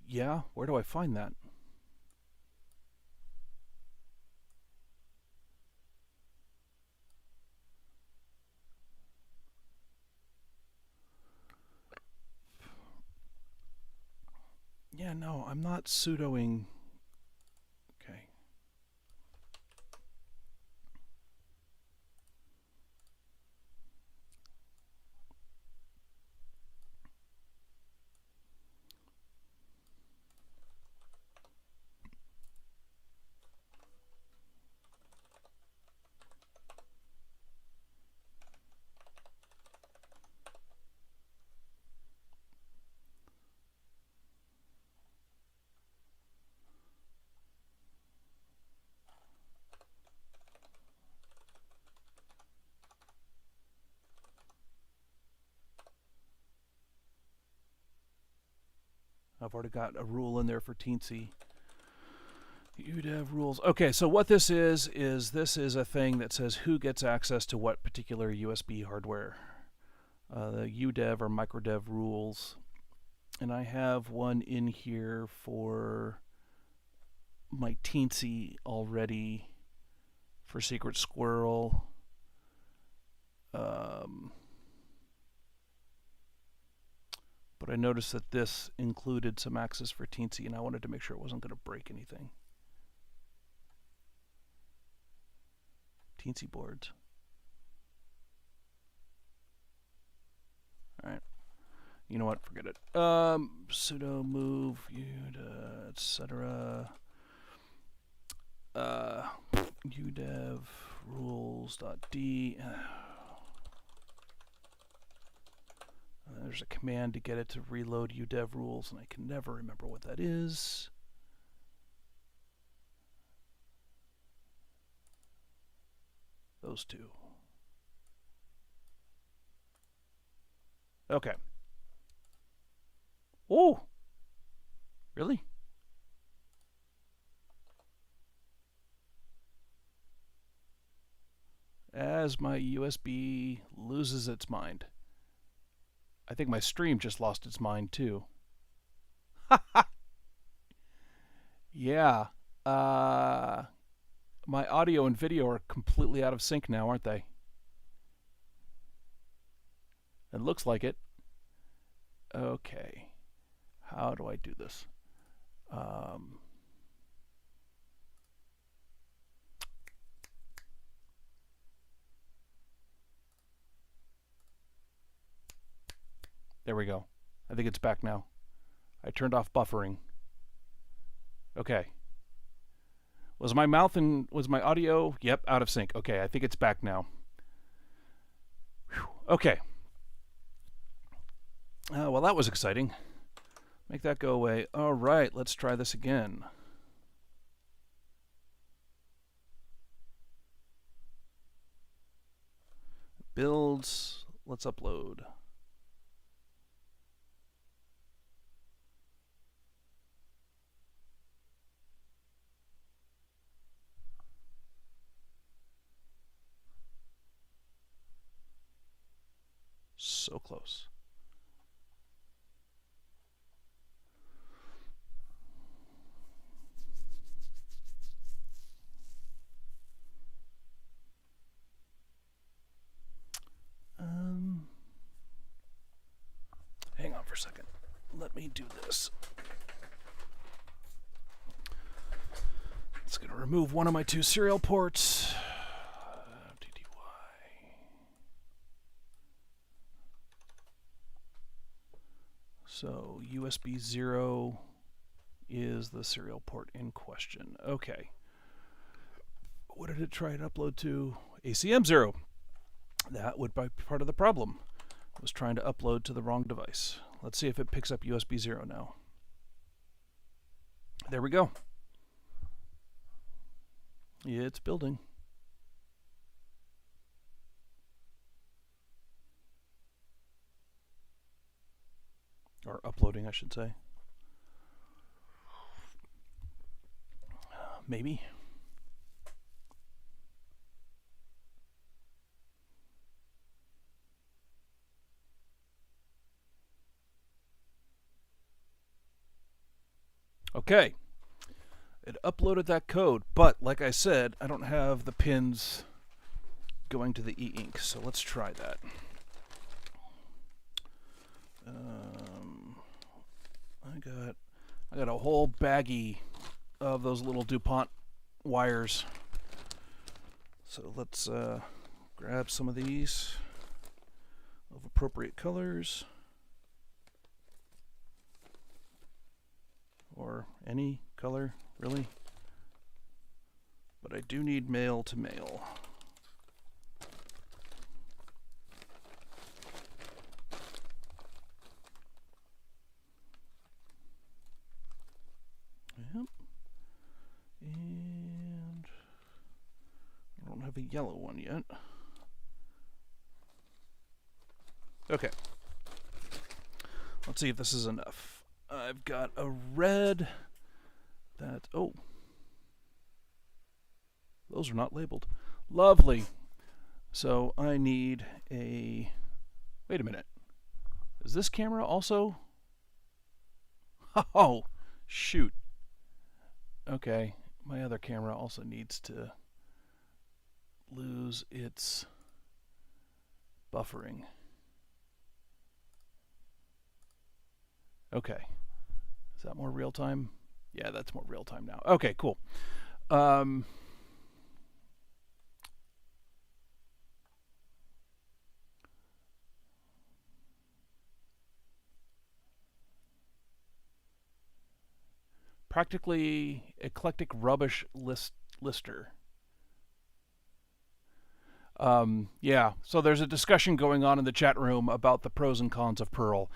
Yeah, where do I find that? Yeah, no, I'm not sudoing. Okay. I've already got a rule in there for teensy. UDEV rules. Okay, so what this is this is a thing that says who gets access to what particular USB hardware. The UDEV or microdev rules. And I have one in here for my teensy already for Secret Squirrel. But I noticed that this included some access for teensy, and I wanted to make sure it wasn't going to break anything. Teensy boards. All right. You know what? Forget it. Sudo move etc. UDEV rules.d. There's a command to get it to reload UDEV rules, and I can never remember what that is. Those two. Okay. Oh! Really? As my USB loses its mind. I think my stream just lost its mind too. Yeah. My audio and video are completely out of sync now, aren't they? It looks like it. Okay. How do I do this? There we go. I think it's back now. I turned off buffering. Okay. Was my mouth and was my audio? Yep, out of sync. Okay, I think it's back now. Whew. Okay. Well, that was exciting. Make that go away. All right, let's try this again. Builds. Let's upload. So close. Hang on for a second. Let me do this. It's going to remove one of my two serial ports. So USB 0 is the serial port in question. Okay. What did it try to upload to? ACM 0. That would be part of the problem. I was trying to upload to the wrong device. Let's see if it picks up USB 0 now. There we go. It's building. or uploading, I should say. Maybe. Okay. It uploaded that code, but like I said, I don't have the pins going to the e-ink, so let's try that. I got a whole baggie of those little DuPont wires. So let's grab some of these of appropriate colors, or any color really, but I do need male to male. Yep. And I don't have a yellow one yet. Okay. Let's see if this is enough. I've got a red that, oh, those are not labeled. Lovely. So I need a, wait a minute. Is this camera also? Oh, shoot. Okay, my other camera also needs to lose its buffering. Okay. Is that more real time? Yeah, that's more real time now. Okay, cool. Practically eclectic rubbish lister. Yeah, so there's a discussion going on in the chat room about the pros and cons of Perl.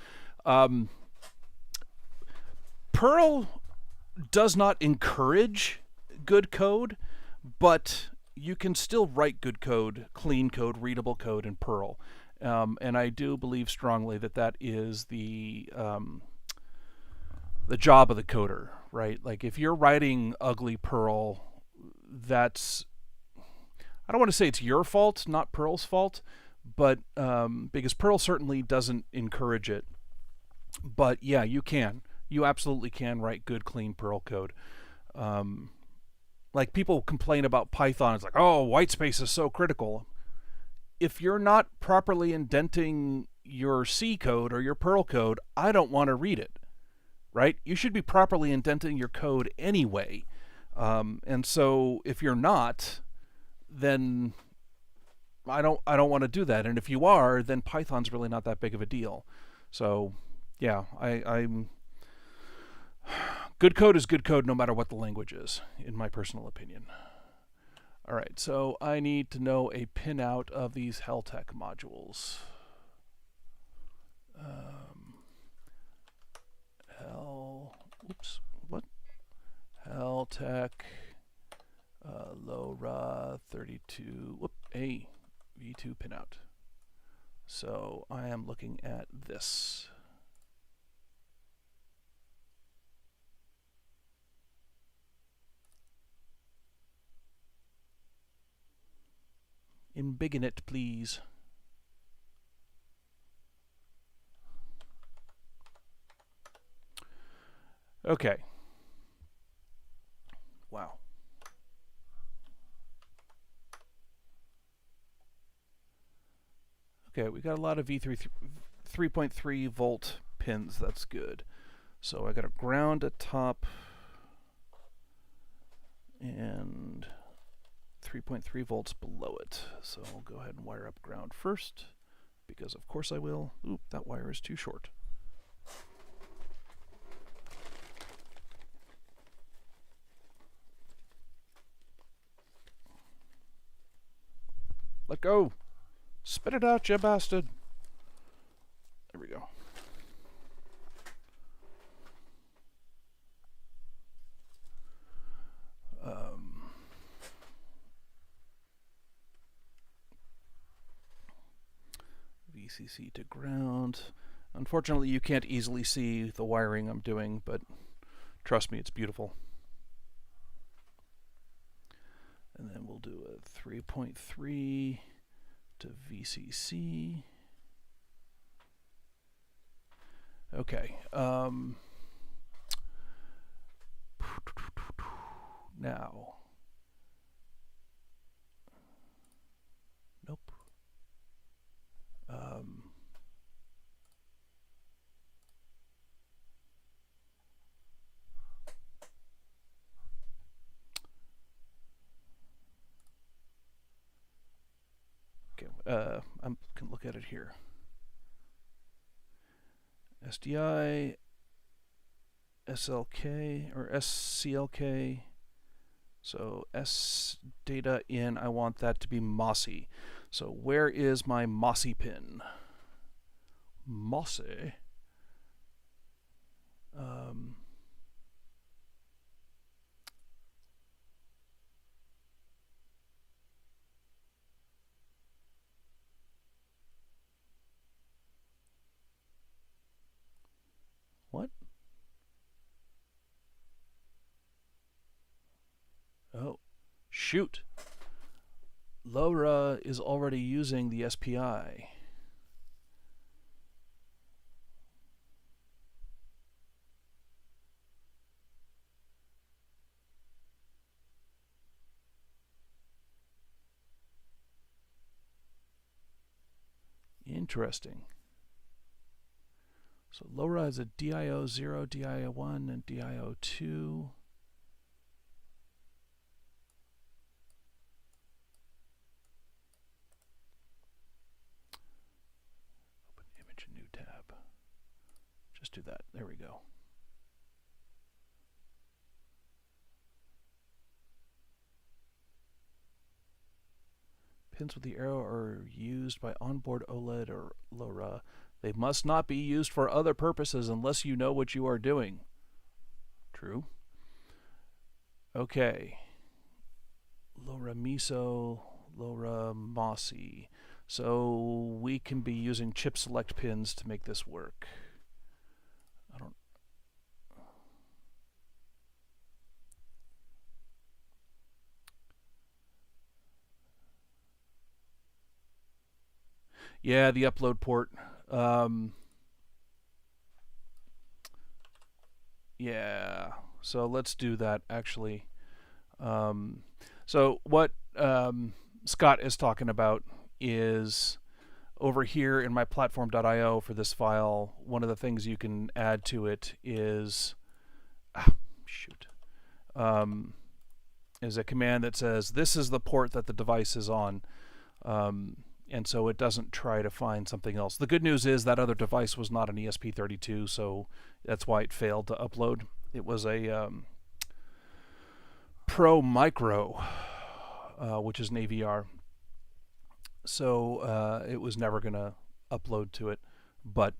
Perl does not encourage good code, but you can still write good code, clean code, readable code in Perl. And I do believe strongly that that is the job of the coder, right? Like if you're writing ugly Perl, that's, I don't want to say it's your fault, not Perl's fault, but because Perl certainly doesn't encourage it. But yeah, you can. You absolutely can write good, clean Perl code. Like people complain about Python. It's like, oh, whitespace is so critical. If you're not properly indenting your C code or your Perl code, I don't want to read it, right? You should be properly indenting your code anyway. And so if you're not, then I don't want to do that. And if you are, then Python's really not that big of a deal. So yeah, I'm good code is good code no matter what the language is, in my personal opinion. All right, so I need to know a pinout of these Heltec modules. Heltec LoRa 32, a V2 pinout. So I am looking at this. Embiggen it, please. Okay. Wow. Okay, we got a lot of V3 3.3 volt pins. That's good. So I got a ground at top and 3.3 volts below it. So I'll go ahead and wire up ground first, because of course I will. Oop, that wire is too short. Let go. Spit it out, you bastard. There we go. VCC to ground. Unfortunately, you can't easily see the wiring I'm doing, but trust me, it's beautiful. And then we'll do a 3.3 to VCC. Okay. Now. Nope. Okay. I can look at it here. SDI, SLK, or SCLK. So S data in, I want that to be Mossy. So where is my Mossy pin? Mossy. What? Oh, shoot. LoRa is already using the SPI. Interesting. So LoRa is a DIO0, DIO1, and DIO2. Open image, new tab. Just do that. There we go. Pins with the arrow are used by onboard OLED or LoRa. They must not be used for other purposes unless you know what you are doing. True. Okay. LoRa Miso, LoRa Mossy. So we can be using chip select pins to make this work. I don't. Yeah, the upload port. Yeah, so let's do that actually. So what Scott is talking about is over here in my platform.io for this file, one of the things you can add to it is, is a command that says this is the port that the device is on. And so it doesn't try to find something else. The good news is that other device was not an ESP32, so that's why it failed to upload. It was a Pro Micro, which is an AVR. So it was never going to upload to it, but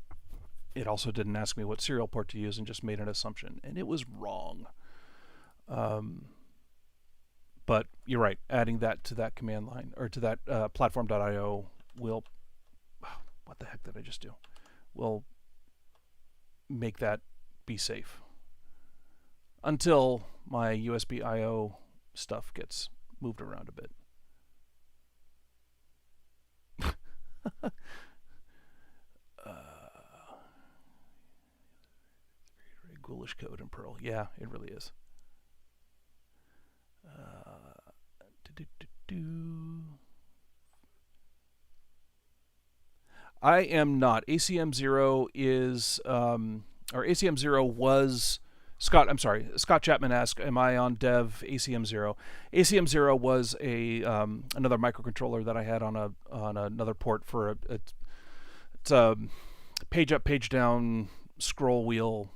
it also didn't ask me what serial port to use and just made an assumption, and it was wrong. But you're right, adding that to that command line, or to that platform.io will, what the heck did I just do? Will make that be safe. Until my USB I/O stuff gets moved around a bit. Very ghoulish code in Perl. Yeah, it really is. I am not. ACM0 is, or ACM0 was, Scott, I'm sorry, Scott Chapman asked, am I on dev ACM0? ACM0 was a another microcontroller that I had on another port for it's a page up, page down scroll wheel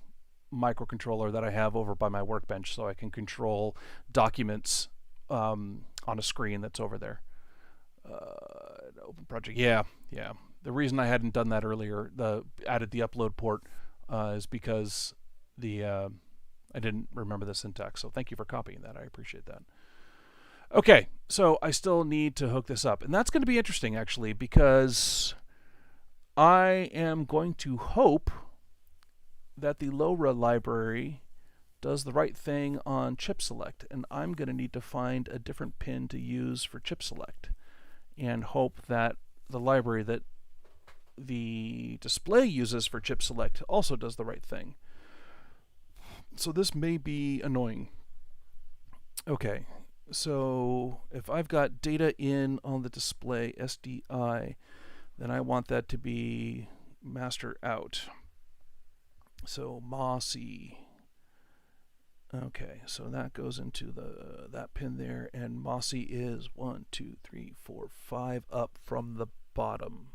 microcontroller that I have over by my workbench, so I can control documents on a screen that's over there. Open project, yeah. The reason I hadn't done that earlier, added the upload port, is because I didn't remember the syntax. So thank you for copying that. I appreciate that. Okay, so I still need to hook this up, and that's going to be interesting actually, because I am going to hope that the LoRa library does the right thing on chip select, and I'm going to need to find a different pin to use for chip select and hope that the library that the display uses for chip select also does the right thing. So this may be annoying. Okay, so if I've got data in on the display SDI, then I want that to be master out. So MOSI. Okay, so that goes into that pin there, and MOSI is 1, 2, 3, 4, 5 up from the bottom.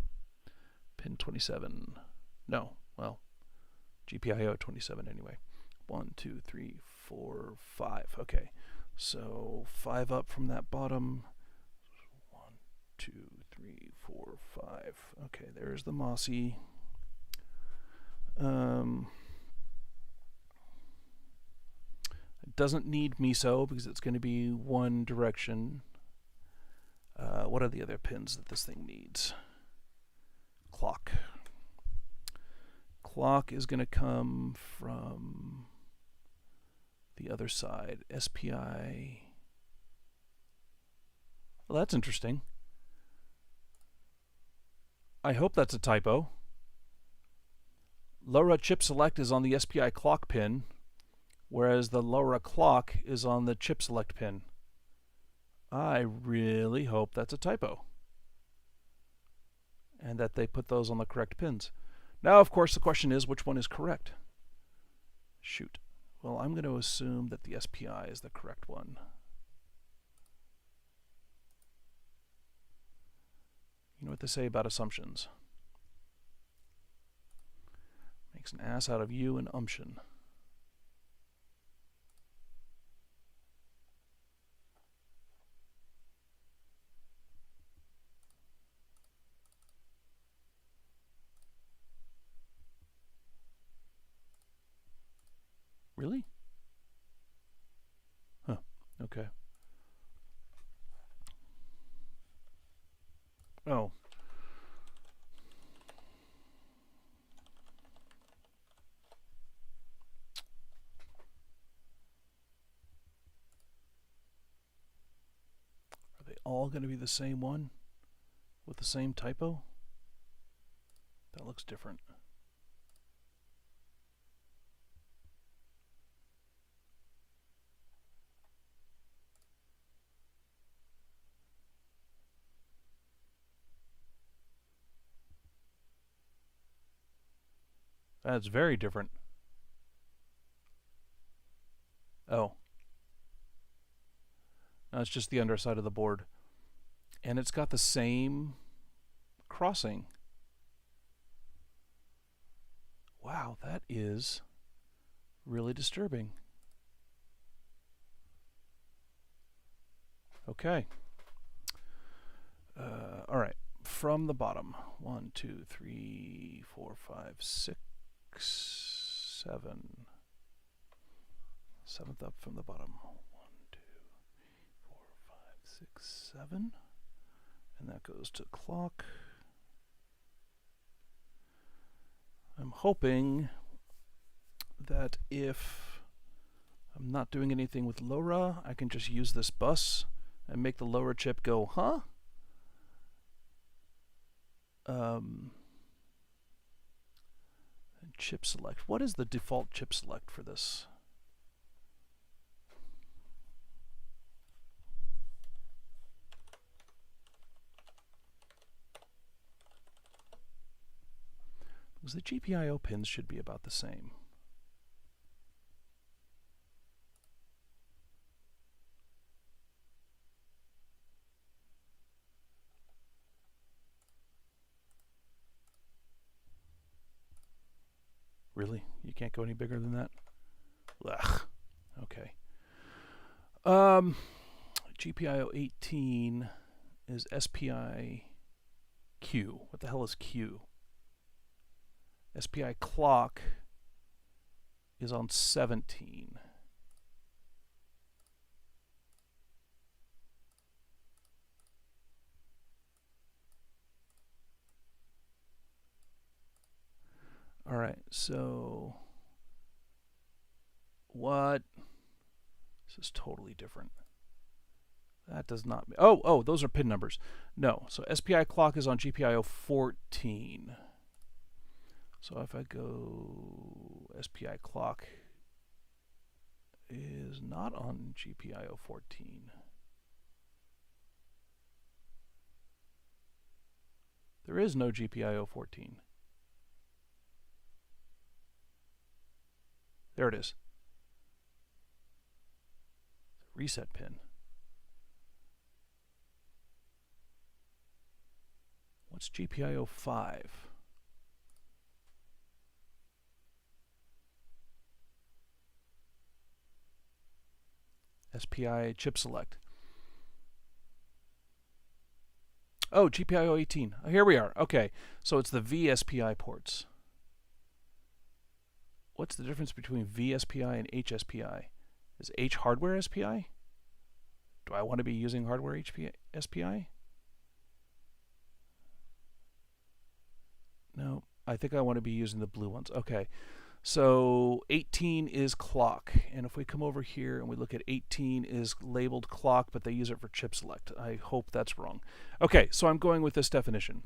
Pin 27. No, well, GPIO 27 anyway. 1, 2, 3, 4, 5. Okay, so 5 up from that bottom. 1, 2, 3, 4, 5. Okay, there's the MOSI. It doesn't need MISO because it's going to be one direction. What are the other pins that this thing needs? Clock. Clock is going to come from the other side. SPI. Well, that's interesting. I hope that's a typo. LoRa chip select is on the SPI clock pin, whereas the LoRa clock is on the chip select pin. I really hope that's a typo, and that they put those on the correct pins. Now, of course, the question is, which one is correct? Shoot. Well, I'm going to assume that the SPI is the correct one. You know what they say about assumptions. Makes an ass out of you and umption. Really? Huh. Okay. Oh. Are they all going to be the same one with the same typo? That looks different. That's very different. Oh. No, it's just the underside of the board. And it's got the same crossing. Wow, that is really disturbing. Okay. All right. From the bottom. 1, 2, 3, 4, 5, 6, 7. Seventh up from the bottom. 1, 2, 4, 5, 6, 7. And that goes to clock. I'm hoping that if I'm not doing anything with LoRa, I can just use this bus and make the LoRa chip go, huh? Chip select. What is the default chip select for this? Because the GPIO pins should be about the same. Really? You can't go any bigger than that? Ugh. Okay. GPIO 18 is SPI Q. What the hell is Q? SPI clock is on 17. right, so what? This is totally different. That does not. Oh, those are pin numbers. No, so SPI clock is on GPIO 14. So if I go SPI clock is not on GPIO 14. There is no GPIO 14. There it is. Reset pin. What's GPIO 5? SPI chip select. Oh, GPIO 18. Oh, here we are. Okay, so it's the VSPI ports. What's the difference between VSPI and HSPI? Is H hardware SPI? Do I want to be using hardware SPI? No, I think I want to be using the blue ones. Okay, so 18 is clock. And if we come over here and we look at 18 is labeled clock, but they use it for chip select. I hope that's wrong. Okay, so I'm going with this definition.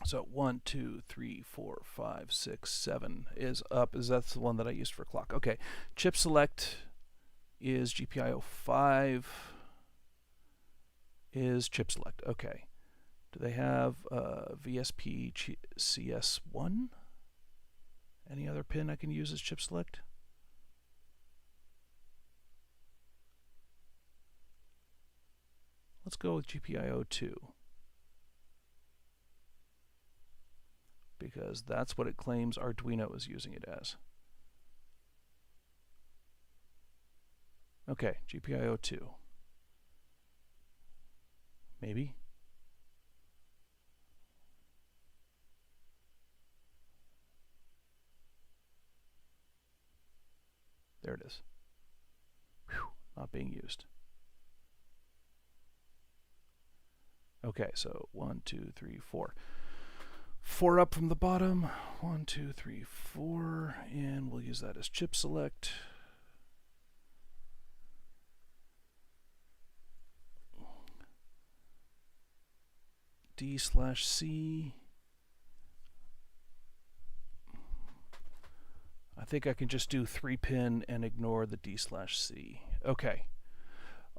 So 1, 2, 3, 4, 5, 6, 7 is up. That's the one that I used for clock. Okay, chip select is GPIO 5 is chip select. Okay. Do they have VSP CS1? Any other pin I can use as chip select? Let's go with GPIO 2. Because that's what it claims Arduino is using it as. Okay, GPIO 2. Maybe. There it is. Whew, not being used. Okay, so 1, 2, 3, 4. 4 up from the bottom. 1, 2, 3, 4. And we'll use that as chip select. D/C. I think I can just do 3-pin and ignore the D/C. Okay.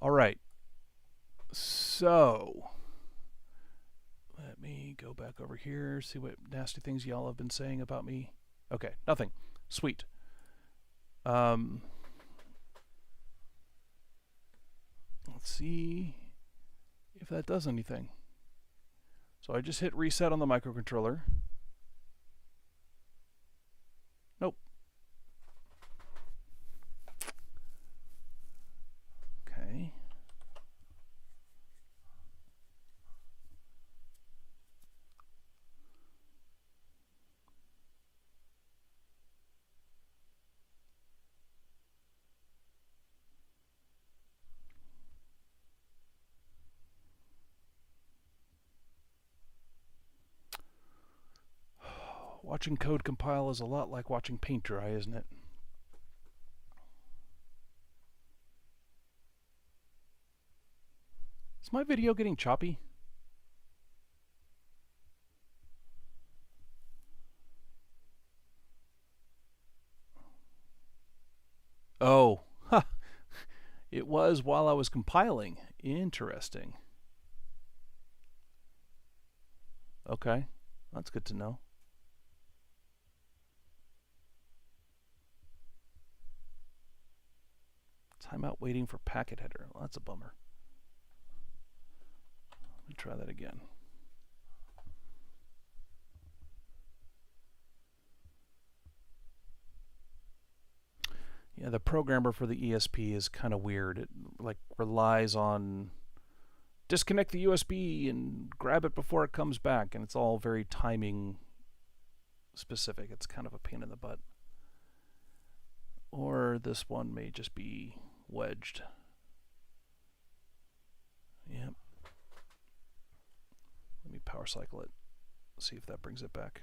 All right. So let me go back over here, see what nasty things y'all have been saying about me. Okay, nothing. Sweet. Let's see if that does anything. So I just hit reset on the microcontroller. Nope. Okay. Watching code compile is a lot like watching paint dry, isn't it? Is my video getting choppy? Oh, huh. It was while I was compiling. Interesting. Okay, that's good to know. Timeout waiting for packet header. Well, that's a bummer. Let me try that again. Yeah, the programmer for the ESP is kind of weird. It like relies on disconnect the USB and grab it before it comes back, and it's all very timing specific. It's kind of a pain in the butt. Or this one may just be wedged. Yep. Let me power cycle it. See if that brings it back.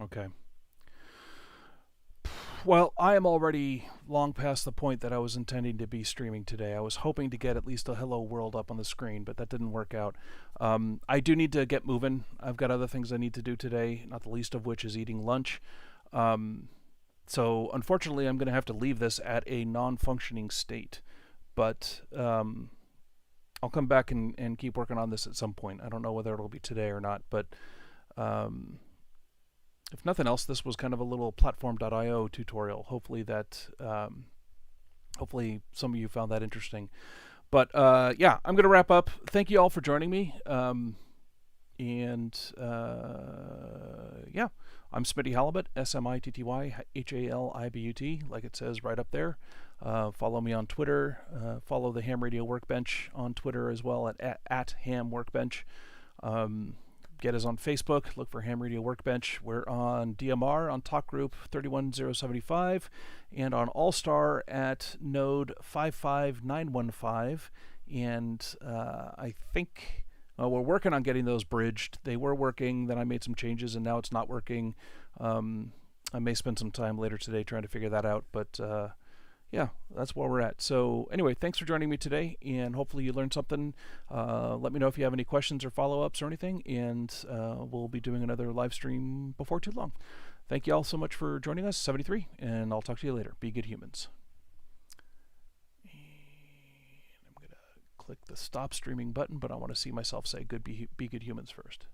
Okay. Well, I am already long past the point that I was intending to be streaming today. I was hoping to get at least a hello world up on the screen, but that didn't work out. I do need to get moving. I've got other things I need to do today, not the least of which is eating lunch. So unfortunately, I'm going to have to leave this at a non-functioning state. But I'll come back and keep working on this at some point. I don't know whether it'll be today or not, but if nothing else, this was kind of a little platform.io tutorial. Hopefully hopefully some of you found that interesting. But yeah, I'm going to wrap up. Thank you all for joining me. Yeah, I'm Smitty Halibut, SMITTY HALIBUT, like it says right up there. Follow me on Twitter. Follow the Ham Radio Workbench on Twitter as well at Ham Workbench. Get us on Facebook. Look for Ham Radio Workbench. We're on DMR on Talk Group 31075 and on Allstar at node 55915. And I think we're working on getting those bridged. They were working, then I made some changes, and now it's not working. I may spend some time later today trying to figure that out, but yeah, that's where we're at. So anyway, thanks for joining me today, and hopefully you learned something. Let me know if you have any questions or follow-ups or anything, and we'll be doing another live stream before too long. Thank you all so much for joining us, 73, and I'll talk to you later. Be good humans. And I'm going to click the stop streaming button, but I want to see myself say be good humans first.